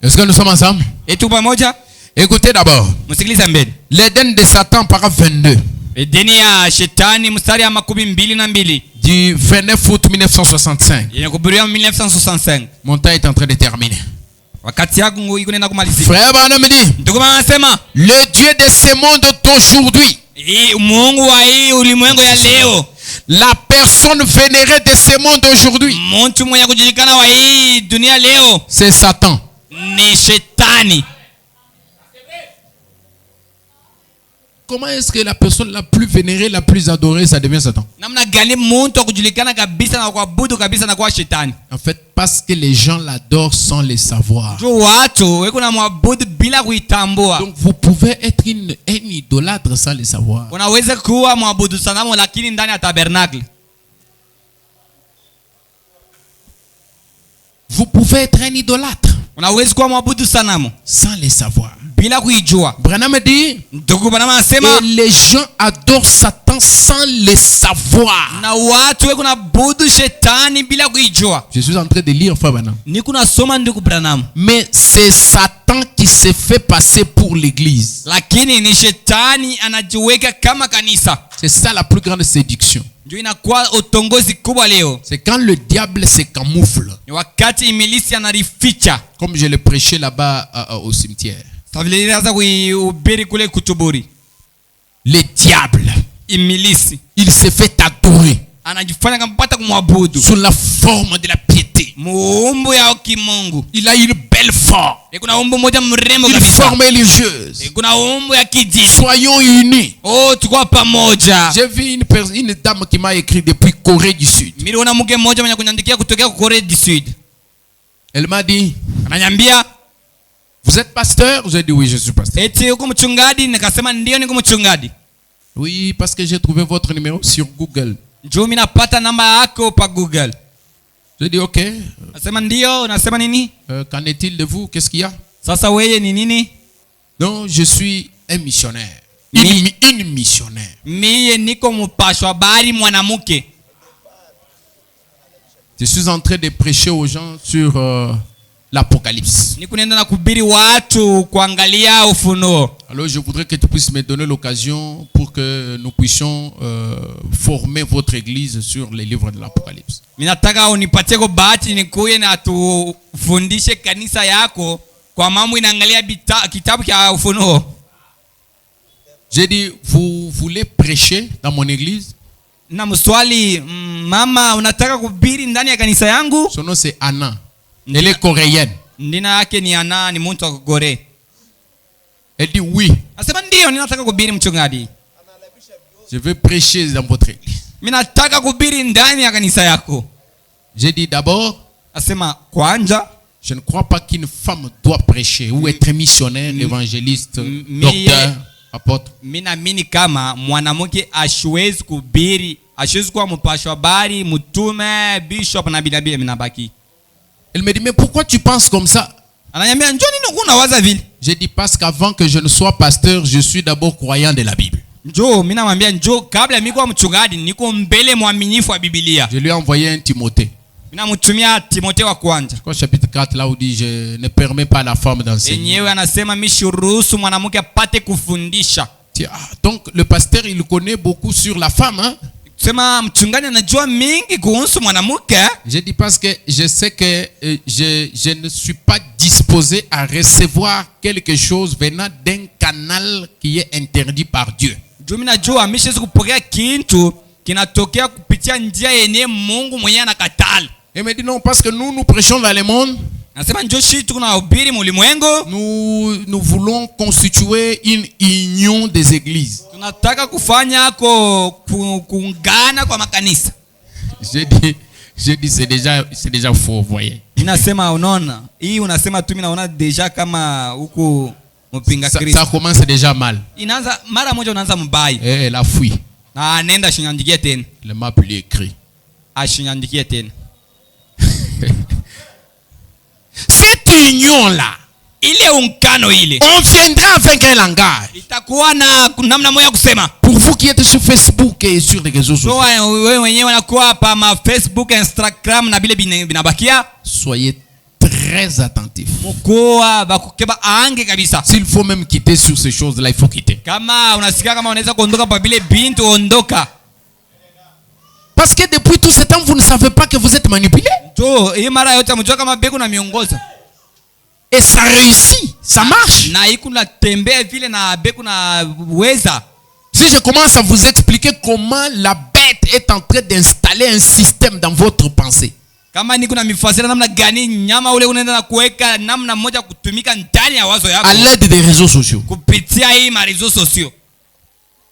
Est-ce que nous sommes ensemble? Etu pamoja? Écoutez d'abord. Msikilize mbele. L'Éden de Satan, paragraphe 22. Edeni ya shetani mstari ya 22 Du 29 août 1965. inakuburia 1965. Mon temps est en train de terminer. Wakati yangu iko nenda kumalizika. Frère Branham dit, Ndugu anasema le Dieu de ce monde d'aujourd'hui, Mungu wa hii ulimwengu ya leo, la personne vénérée de ce monde d'aujourd'hui, mtu mwenye kujulikana wa hii dunia leo c'est Satan. ni shetani. Comment est-ce que la personne la plus vénérée, la plus adorée, ça devient Satan? Namna gani mtu kujulikana kabisa na kuabudu kabisa na kuwa shetani? En fait, parce que les gens l'adorent sans le savoir. Ndio watu weko na muabudu bila kuitambua. Donc vous pouvez être un idolâtre sans le savoir. Unaweza kuwa muabudu sanamu lakini ndani ya tabernacle. Vous pouvez être un idolâtre Unaweza kuwa muabudu sanamu sans le savoir. bila kuijua. Branham dit, Ndugu bana anasema et les gens adorent Satan sans le savoir. na watu weko na budu shetani bila kuijua. Je suis en train de lire Frère Branham. Niko nasoma ndugu Branham. Mais c'est Satan qui se fait passer pour l'église. Lakini ni shetani anajiweka kama kanisa. C'est ça la plus grande séduction. Ndio inakuwa utongozi kubwa leo. C'est quand le diable se camoufle. Ni wakati imilisi anarificha. Comme je l'ai prêché là-bas au cimetière. Tavile inaanza kuihubiri kule kutuburi. Le diable, Imilisi il se fait adorer anajifanya kama pata kumwabudu. sous la forme de la piété. Muumbu ya kimungu. Il a une belle forme. Kuna umbu moja mrembo Une kabisa. forme religieuse. Kuna umbu ya kidini. Soyons unis. Oh, tuko pamoja. J'ai vu une dame qui m'a écrit depuis Corée du Sud. Niliona mke mmoja mwenye kuniandikia kutokea Korea du Sud. Elle m'a dit, Ananiambia, vous êtes pasteur? J'ai dit oui, je suis pasteur. eti uko mchungaji? Nikasema ndio niko mchungaji. Oui, parce que j'ai trouvé votre numéro sur Google. Njoo mimi napata namba yako pa Google. J'ai dit ok. Nasema ndio, unasema nini? Qu'en est-il de vous? Qu'est-ce qu'il y a? Sasa wewe ni nini? Non, je suis un missionnaire. Une missionnaire. Mie niko mpashwa habari mwanamke. Je suis en train de prêcher aux gens sur l'Apocalypse. ni kunaenda na kubiri watu kuangalia ufunuo. Alors je voudrais que tu puisses me donner l'occasion pour que nous puissions former votre église sur les livres de l'Apocalypse. Minataka unipatie kwa bahati nikuye na tufundishe kanisa yako kwa mambo inaangalia kitabu cha ufunuo. J'ai dit, vous voulez prêcher dans mon église? Na mswali, mama unataka kubiri ndani ya kanisa yangu? Son nom c'est Anna. Elle est coréenne. Ndina yake ni Anna, ni mtu wa Kore. Elle dit oui. Asema ndio ninataka kubiri mchungaji. Je veux prêcher dans votre église. Minataka kubiri ndani ya kanisa yako. J'ai dit d'abord, Asema kwanja, je ne crois pas qu'une femme doit prêcher ou être missionnaire, évangéliste, docteur, apôtre. Mina mini kama mwanamke ashwezi kubiri, ashwezi kuwa mpasha habari, mtume, bishop na bilabi minabaki. Elle me dit, mais pourquoi tu penses comme ça? Ananiambia njoo nini unawaza vile? J'ai dit, parce qu'avant que je ne sois pasteur, je suis d'abord croyant de la Bible. Njoo, mimi namwambia njoo kabla mimi kuwa mchungaji niko mbele mwaminifu wa Biblia. Je lui ai envoyé un Timothée. Mimi namtumia Timothée wa kwanza. Au chapitre 4 là où dit je ne permets pas à la femme d'enseigner. Yenyewe anasema mimi shuruhusu mwanamke apate kufundisha. Donc le pasteur il connaît beaucoup sur la femme, hein? Sema mchungaji anajua mingi kuhusu mwanamke. Je dis parce que je sais que je ne suis pas disposé à recevoir quelque chose venant d'un canal qui est interdit par Dieu. Mimi najua ameshaweza kupokea kitu kinatokea kupitia njia yenye Mungu mwenyewe anakatala. Elle me dit non parce que nous prêchons dans le monde. Anasema njoo sisi tunahubiri mulimwengu. Nous voulons constituer une union des églises. Tunataka kufanya kuungana kwa makanisa. J'ai dit c'est déjà faux, voyez. Ninasema unaona, hii unasema tu mimi naona deja kama huko mpinga Kristo. Ça commence déjà mal. Inaanza mara moja unaanza mbaya. Elle a fui. Na anaenda shinyandikia tena. Le m'a plus écrit. Ashinyandikia tena. Cette union là, ile unkano ile, on viendra avec un langage. Itakuwa na namna moja kusema. Pour vous qui êtes sur Facebook et sur les réseaux sociaux. Wewe wenyewe unakuwa hapa ma Facebook, Instagram na bile binabakia. Soyez très attentifs. Mkoa bakukeba aange kabisa. S'il faut même quitter sur ces choses là, il faut quitter. Kama unasikia kama unaweza kuondoka pa bile bintu ondoka. Parce que depuis tout ce temps vous ne savez pas que vous êtes manipulé. To, hii mara yote mjua kama beko na miongoza. Et ça réussit, ça marche. Na iku na tembea vile na beko na weza. Si je commence à vous expliquer comment la bête est en train d'installer un système dans votre pensée. Kama niko na mifasira namna gani nyama ule unaenda na kuweka namna moja kutumika ndani ya wazo yako. À l'aide des réseaux sociaux. Kupitia hii ma réseaux sociaux.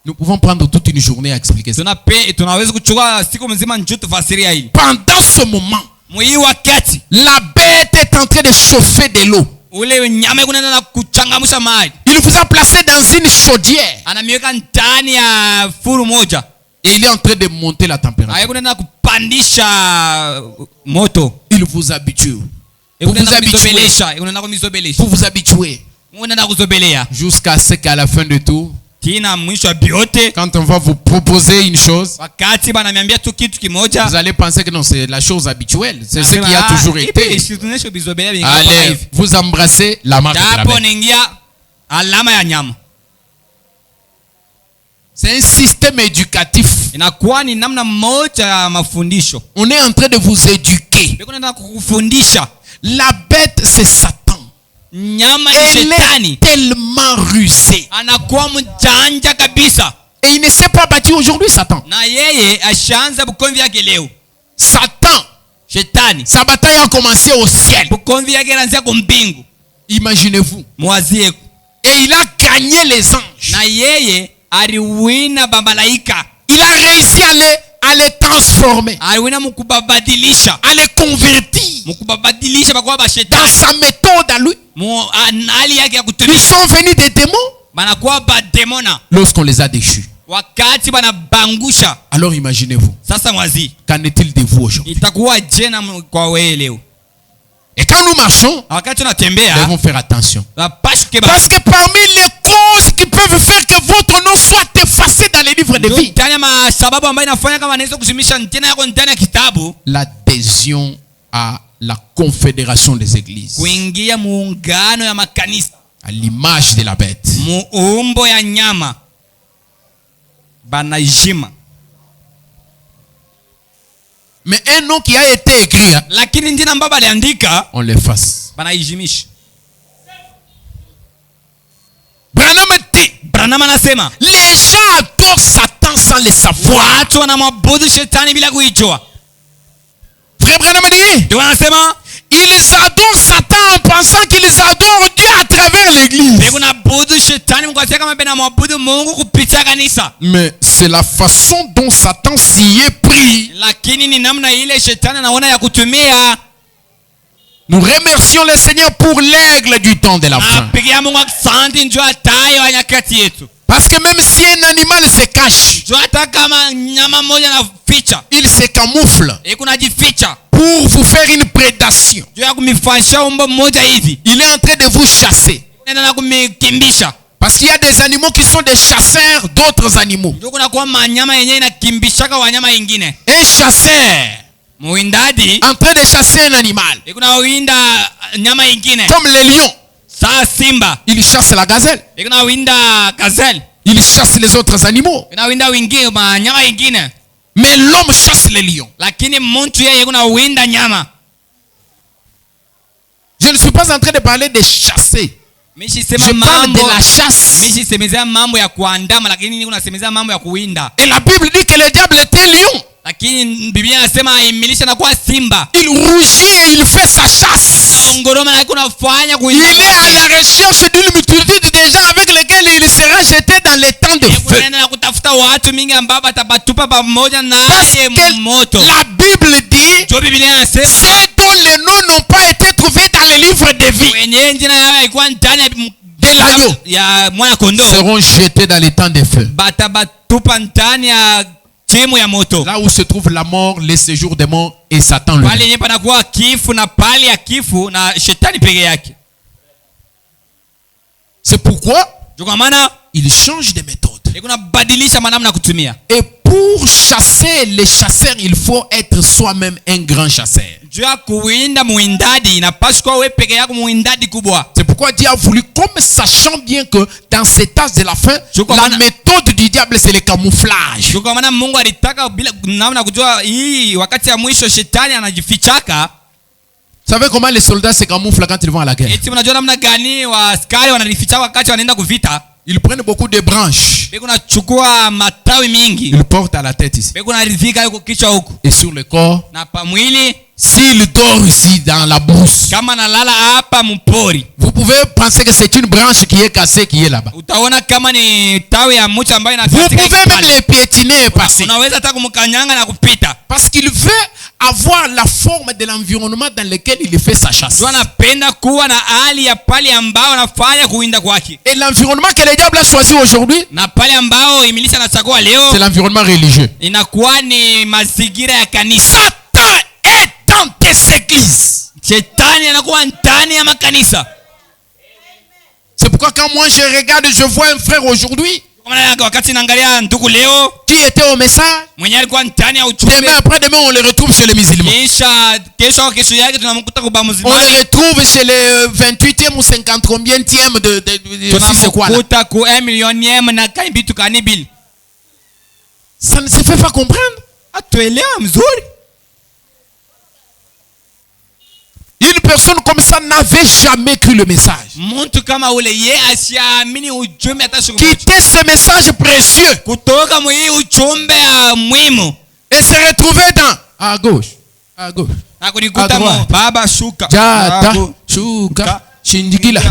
Nous pouvons prendre toute une journée à expliquer ça. Tunaweza kuchukua siku mzima njoo tufasiria hili. Pendant ce moment, Mwi wakati la bête est en train de chauffer de l'eau. Ule nyama kunaenda na kuchangamsha maji. Il vous a placé dans une chaudière. Anamiweka ndani ya furu moja. Et il est en train de monter la température. Haikunaenda kupandisha moto. Il vous habitue. Vous vous habituez. Jusqu'à ce qu'à la fin de tout, quand on va vous proposer une chose, vous allez penser que non, c'est la chose habituelle. C'est ce qui a toujours été. Allez, vous embrassez la marque de la bête. C'est un système éducatif. On est en train de vous éduquer. La bête, c'est Satan. Elle est tellement rusée. Et il ne s'est pas battu aujourd'hui, Satan. Satan, sa bataille a commencé au ciel. Imaginez-vous. Et il a gagné les anges. Il a réussi à les transformer, à les convertir dans sa méthode à lui. Ils sont venus des démons lorsqu'on les a déchus. Alors imaginez-vous. Qu'en est-il de vous aujourd'hui? Et quand nous marchons, nous devons faire attention. Parce que parmi les causes qui peuvent faire que votre nom soit effacé dans les livres de vie, l'adhésion à la confédération des églises, kuingia muungano ya makanisa, à l'image de la bête. muumbo ya nyama, banaijima. Mais un nom qui a été écrit, Lakini njina ambao baliandika on l'efface. banaijimisha. Branham anasema les gens adorent Satan sans le savoir. watu wanamwabudu shetani bila kuijua. Frère Branham dit, Ndio anasema ils adorent Satan en pensant qu'ils adorent Dieu à travers l'église. kunaabudu shetani mkwasia kama bena mwabudu Mungu kupitia kanisa. Mais c'est la façon dont Satan s'y est pris. Lakini ni namna ile shetani anaona ya kutumia. Nous remercions le Seigneur pour l'aigle du temps de la fin. Napigia Mungu asante njoo ataye wa nyakati yetu. Parce que même si un animal se cache, Njoo hata kama nyama moja na ficha, il se camoufle kunajificha pour vous faire une prédation. njoo ya kumifanyisha umbo mmoja hivi. Il est en train de vous chasser. Nenda na kumikimbisha. Parce qu'il y a des animaux qui sont des chasseurs d'autres animaux. Njoo kuna kwa manyama yenyewe inakimbishaka wanyama wengine. Un chasseur Muwindaji en train de chasser un animal, kuna winda nyama ingine. comme le lion, Saa simba il chasse la gazelle, kuna winda gazelle, il chasse les autres animaux. kuna winda wengine manyama ingine. Mais l'homme chasse les lions. Lakini mtu yeye kuna winda nyama. Je ne suis pas en train de parler de chasser. Mishi Je sema parle mambo de la chasse. Mishi semezea mambo ya kuandama, lakini kuna semezea mambo ya kuwinda. Et la Bible dit que le diable était un lion. Lakini Biblia inasema imilisha na kuwa simba. Il rougit et il fait sa chasse. Ngoroma na kuna fanya Il kuwinda. est à la recherche d'une multitude de gens avec lesquels il sera jeté dans les temps de feu. Kunaenda na kutafuta watu mingi ambao watabatupa pamoja naye moto. La Bible dit, Jo Biblia inasema ceux dont les noms n'ont pas été trouvés dans le livre de vie wenye jina yao haikuwa ndani de l'agneau ya mwana kondoo seront jetés dans les temps de feu. batabatupa ndani ya timu ya moto. Là où se trouve la mort, les séjours des morts et Satan Pale lui. yenyewe panakuwa kifu na pale ya kifu na shetani peke yake. C'est pourquoi Kwa maana il change de méthode. kuna badilisha manamna kutumia. Et pour chasser les chasseurs, il faut être soi-même un grand chasseur. Juu ya kuwinda muwindaji inapaswa kuwa wewe peke yako muwindaji kubwa. C'est pourquoi Dieu a voulu, comme sachant bien que dans cet âge de la fin, la méthode du diable c'est le camouflage. Kwa maana Mungu alitaka bila namna kujua hii wakati ya mwisho shetani anajifichaka. Vous savez comment les soldats se camouflent quand ils vont à la guerre? Eti mnajua namna gani wa askari wanajificha wakati wanaenda kuvita? Ils prennent beaucoup de branches. Kuna chukua matawi mingi. Ils portent à la tête ici. Kuna rizika yuko kichwa huko. Et sur le corps, Na pa mwili s'il dort ici dans la brousse, kama nalala hapa mpori, vous pouvez penser que c'est une branche qui est cassée qui est là-bas. utaona kama ni tawi ya mti ambayo Vous inakatika. pouvez même les piétiner et passer. Unaweza hata kumkanyanga na kupita. Parce qu'il veut avoir la forme de l'environnement dans lequel il fait sa chasse. Ndio anapenda kuwa na hali ya pale ambao anafanya kuwinda kwake. Et l'environnement que le diable a choisi aujourd'hui, Na pale ambao imilisha na chagua leo c'est l'environnement religieux. inakuwa ni mazingira ya kanisa. Satan est dans tes églises. Shetani anakuwa ndani ya makanisa. C'est pourquoi quand moi je regarde, je vois un frère aujourd'hui Kwa maana wakati naangalia ndugu leo qui était au message, mwenye alikuwa ndani ya demain uchumbe, après demain on le retrouve chez les musulmans. kesho yake tunamkuta kwa On musulmani. le retrouve chez les 28e ou 50 combienième de c'est quoi là. Tunamkuta ku 1 millionième na kaibitu kanibili. Ça ne se fait pas comprendre. Atuelewa mzuri. Une personne comme ça n'avait jamais cru le message. Mtu kama ule ye asiamini ujumbe hata siku moja. Quitter ce message précieux Kutoka mwi ujumbe muhimu et se retrouver dans à gauche, à gauche. na kulikuta mo baba shuka. Jata, shuka, shinjigila.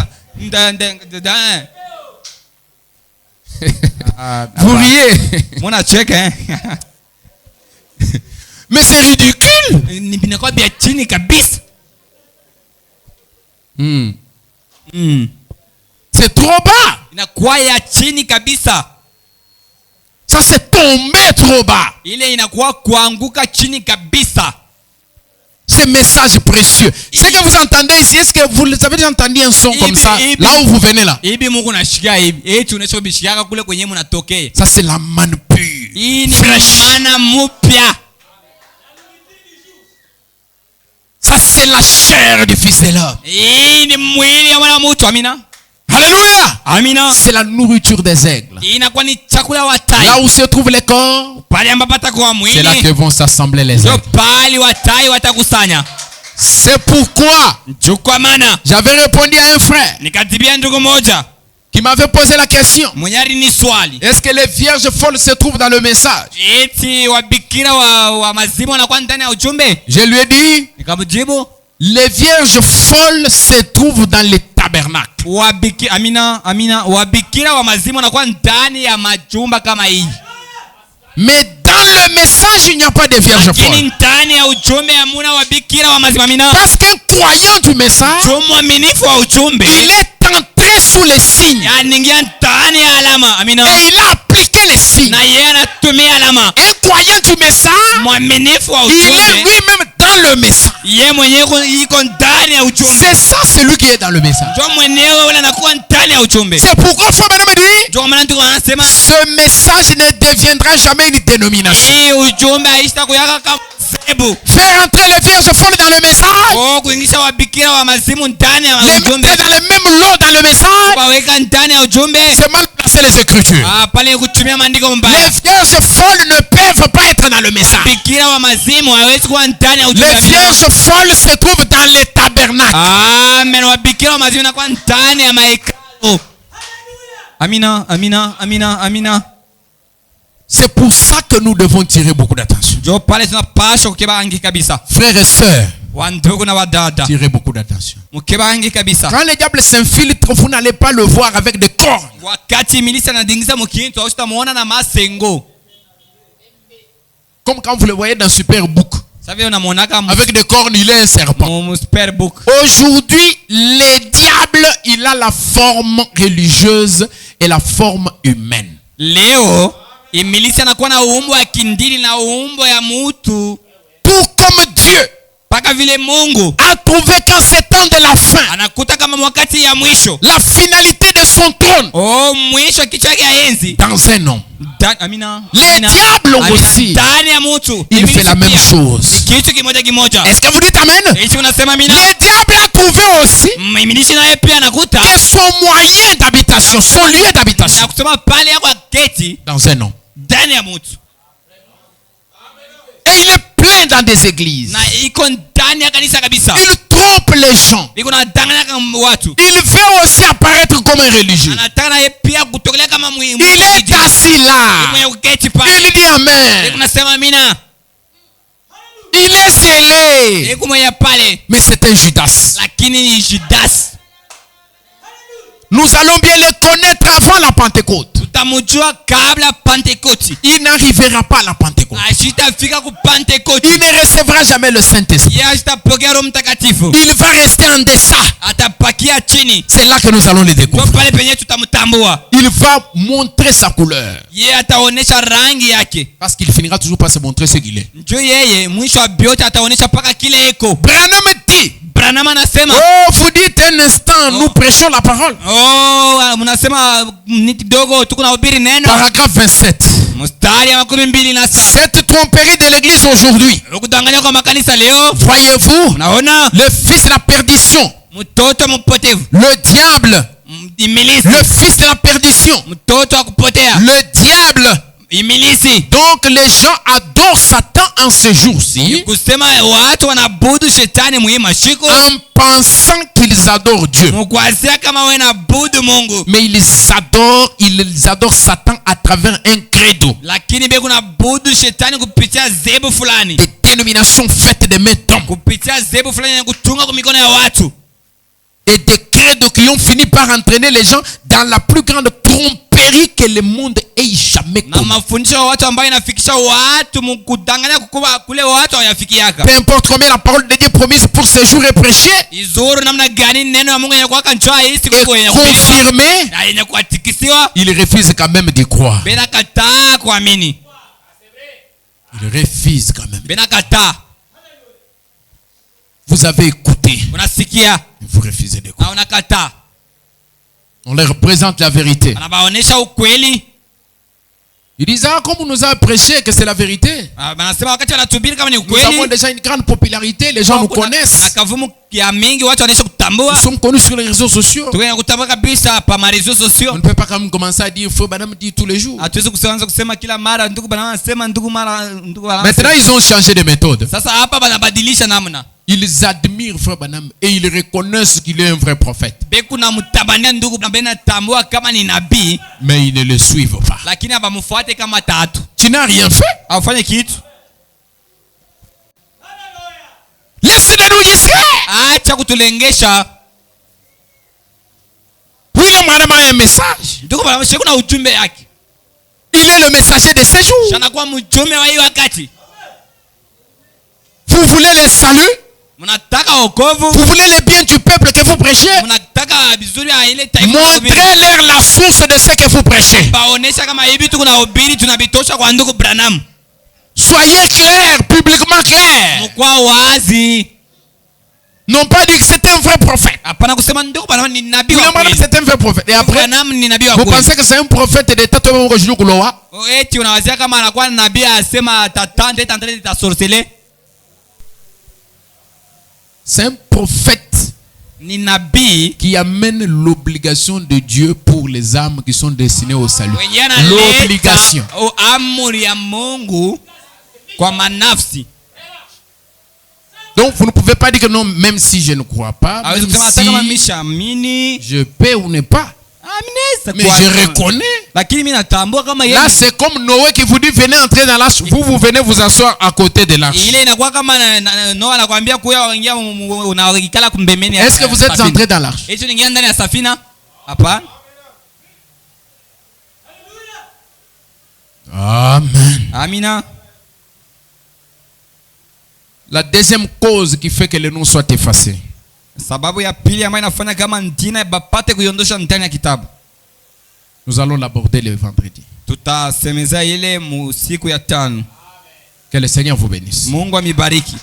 Vous riez. Mona cheka Mais c'est ridicule. ni binakuwa bia chini kabisa. C'est trop bas. Inakuwa ya chini kabisa. Ça c'est tombé trop bas. Ile inakuwa kuanguka chini kabisa. Ce message précieux. Ce que vous entendez ici, est-ce que vous avez déjà entendu un son comme ça là où vous venez là? Hivi Mungu nashikia hivi. Tunacho bishika kule kwenye mnatokea. Ça c'est la manne pure. Hii ni Fresh. mana mpya. Ça c'est C'est la chair du Fils de l'homme. hii ni mwili ya mwana wa mtu. Amina. Alléluia. Amina. C'est la nourriture des aigles. Inakuwa ni chakula wa tai. Là où se trouvent les corps, Pale ambapo patakuwa c'est là que mwili, vont s'assembler les ndio aigles. pale watai watakusanya. C'est pourquoi Juu kwa maana j'avais répondu à un frère nikatibia ndugu moja qui m'avait posé la question. mwenye ni swali, Est-ce que les vierges folles se trouvent dans le message? eti wabikira wa mazimu wanakuwa ndani ya ujumbe? Je lui ai dit, Nikamjibu, les vierges folles se trouvent dans les tabernacles. wabikira wa mazimu wanakuwa ndani ya majumba kama hii, Mais dans le message, il n'y a pas de vierges lakini folles. ndani ya ujumbe hamuna wabikira wa mazimu. Amina. Parce qu'un croyant du message, Juu mwaminifu wa ujumbe il est entré sous les signes. anaingia ndani ya alama. Amina. Et il a appliqué les signes. Na yeye anatumia alama. Un croyant du message, Mwaminifu wa il est ujumbe lui-même dans le message. yeye mwenyewe iko ndani ya ujumbe. C'est ça, celui qui est dans le message. Ndio mwenyewe wala anakuwa ndani ya ujumbe. C'est pourquoi frère Branham dit, Ndio maana tuko anasema ce message ne deviendra jamais une dénomination. hii ujumbe haista kuyaka kama sebu. Faire entrer les vierges folles dans le message, Oh, kuingisha wabikira wa mazimu ndani ya les ujumbe, mettre dans le même lot dans le message, waweka ndani ya ujumbe, c'est mal placer les écritures. pale kutumia maandiko Les mbaya. vierges folles ne peuvent pas être dans le message. Bikira wa mazimu hawezi kuwa ndani ya Les ujumbe. vierges folles se trouvent dans les tabernacles. Amen. Wabikira wa mazimu nakuwa ndani ya mahekalu. Amina, amina, amina, amina. C'est pour ça que nous devons tirer beaucoup d'attention. Jo pale tunapaswa kukebangi kabisa. Frères et sœurs, Wandugu na wadada, tirez beaucoup d'attention. mukebangi kabisa. Quand le diable s'infiltre, vous n'allez pas le voir avec des cornes. Wakati milisa anadingiza mukintu usitamuona na masengo. Comme quand vous le voyez dans Superbook. Sasa unamuonaka Avec des cornes, il est un serpent. mu Superbook. Aujourd'hui, le diable, il a la forme religieuse et la forme humaine. Leo imilisi anakuwa na umbo ya kindili na umbo ya mutu. Tout comme Dieu Paka vile Mungu a trouvé qu'en ces temps de la fin, anakuta kama wakati ya mwisho, la finalité de son trône oh mwisho kichwa ya enzi. dans un homme. Amina. Les Amina. diables Amina. aussi, Ndani ya mutu. il fait la même Pia. chose. Kitu kimoja kimoja. Est-ce que vous dites amen? Esi unasema amina. Le diable a trouvé aussi Imilisi naye pia anakuta que son moyen d'habitation, son lieu na d'habitation, kusema pale yako keti dans un homme. ndani ya mutu. Et il est plein dans des églises. Na iko ndani ya kanisa kabisa. Il trompe les gens. Iko na danganya kama watu. Il veut aussi apparaître comme un religieux. Anataka naye pia kutokelea kama Il est assis là. mwenye kuketi pale. Il dit amen. Unasema amina. Il est scellé. Iko mwenye pale. Mais c'est un Judas. Lakini ni Judas. Nous allons bien le connaître avant la Pentecôte. Tutamujua kabla Pentekoti. Il n'arrivera pas à la Pentecôte. Ashitafika ku Pentekoti. Il ne recevra jamais le Saint-Esprit. Yeye ashitapokea Roho Mtakatifu. Il va rester en deçà. Atapakia chini. C'est là que nous allons le Kwa découvrir. pale penye tutamtambua. Il va montrer sa couleur. Yeye ataonesha rangi yake. Parce qu'il finira toujours par se montrer ce qu'il est. Njoo yeye mwisho wa vyote ataonesha paka kile eko. Branham dit, Branham anasema, oh, vous dites un instant, nous prêchons la parole. oh, mnasema ni kidogo tuko na hubiri neno. Paragraphe 27. Mstari wa 27. Cette tromperie de l'église aujourd'hui, Ukudanganya kwa makanisa leo. voyez-vous, Unaona? le fils de la perdition, Mtoto mpotevu. le diable, Imilisi. le fils de la perdition, Mtoto wa kupotea. le diable. Imilisi. Donc les gens adorent Satan en ce jour-ci Kusema watu wanabudu shetani muhimu shiko. en pensant qu'ils adorent Dieu. Mkwazia kama wewe unabudu Mungu. Mais ils adorent Satan à travers un credo. Lakini beko unabudu shetani kupitia zebu fulani. Des dénominations faites de mains d'hommes. Kupitia zebu fulani ya kutunga kwa mikono ya watu. Et des credos qui ont fini par entraîner les gens dans la plus grande tromperie que le monde ait jamais Na connue. mafundisho ya watu ambayo inafikisha watu mkudanganya kukuba kule watu hawayafikiaka. Peu importe combien la parole de Dieu promise pour ce jour est prêchée Izuru namna gani neno ya Mungu inakuwa njoo hii siku et yenye kuhubiriwa confirmée, na yenye kuatikisiwa, il refuse quand même d'y croire. bila kataa kuamini. Il refuse quand même. Bila kataa. Vous avez écouté, Unasikia vous refusez d'écouter. na unakataa. On leur présente la vérité. Anabaonesha ukweli. Il disait, comme on nous a prêché que c'est la vérité. Banasema wakati wanatubiri kama ni Nous avons ukweli. déjà une grande popularité, les gens nous connaissent. Na kavumu ya mingi watu wanaisha kutambua. Nous sommes connus sur les réseaux sociaux. Tukenya kutambua kabisa pa ma réseaux sociaux. On ne peut pas quand même commencer à dire, frère Branham dit tous les jours. Hatuwezi kusema kila mara ndugu Branham anasema ndugu Branham. Maintenant, ils ont changé de méthode. Sasa hapa banabadilisha namna. Ils admirent frère Branham et ils reconnaissent qu'il est un vrai prophète. Kuna mtabania ndugu Branham natambua kama ni nabii. Mais ils ne le suivent pas. Lakini abamfuate kama tatu. Tu n'as rien fait. Afanye kitu. Laisse-le nous distraire. Acha kutulengesha. William Branham a un message. Ndugu Branham kuna ujumbe yake. Il est le messager de ces jours. Shana kwa mjumbe wa hii wakati. Vous voulez le salut? Mnataka wokovu? Vous voulez le bien du peuple que vous prêchez? Mnataka vizuri ya ile taifa. Montrez-leur la source de ce que vous prêchez. Baonesha kama hivi tunahubiri tunabitosha kwa ndugu Branham. Soyez clairs, publiquement clairs. Mkwa wazi. Non pas dire que c'est un vrai prophète. Hapana kusema ndugu Branham ni nabii wa kweli. kweli. C'est un vrai prophète. Et après, Branham ni nabii wa vous kweli. pensez que c'est un prophète de tata wa ngojulu kulowa? Eti unawazia kama anakuwa nabii asema tatande tantende tasorcele. C'est un prophète Ni nabii qui amène l'obligation de Dieu pour les âmes qui sont destinées au salut. L'obligation. Amri ya Mungu kwa manafsi. Donc vous ne pouvez pas dire que non, même si je ne crois pas, même si je peux ou ne pas. Mais je reconnais. Là c'est comme Noé qui vous dit venez entrer dans l'arche. Vous venez vous asseoir à côté de l'arche. Est-ce que vous êtes entré dans l'arche? Amen. Amina. La deuxième cause qui fait que le nom soit effacé. Sababu ya pili ambayo inafanya kama ndina bapate kuiondosha ndani ya kitabu. Nous allons l'aborder le vendredi. Tutasemeza ile siku ya tano. Que le Seigneur vous bénisse. Mungu amibariki.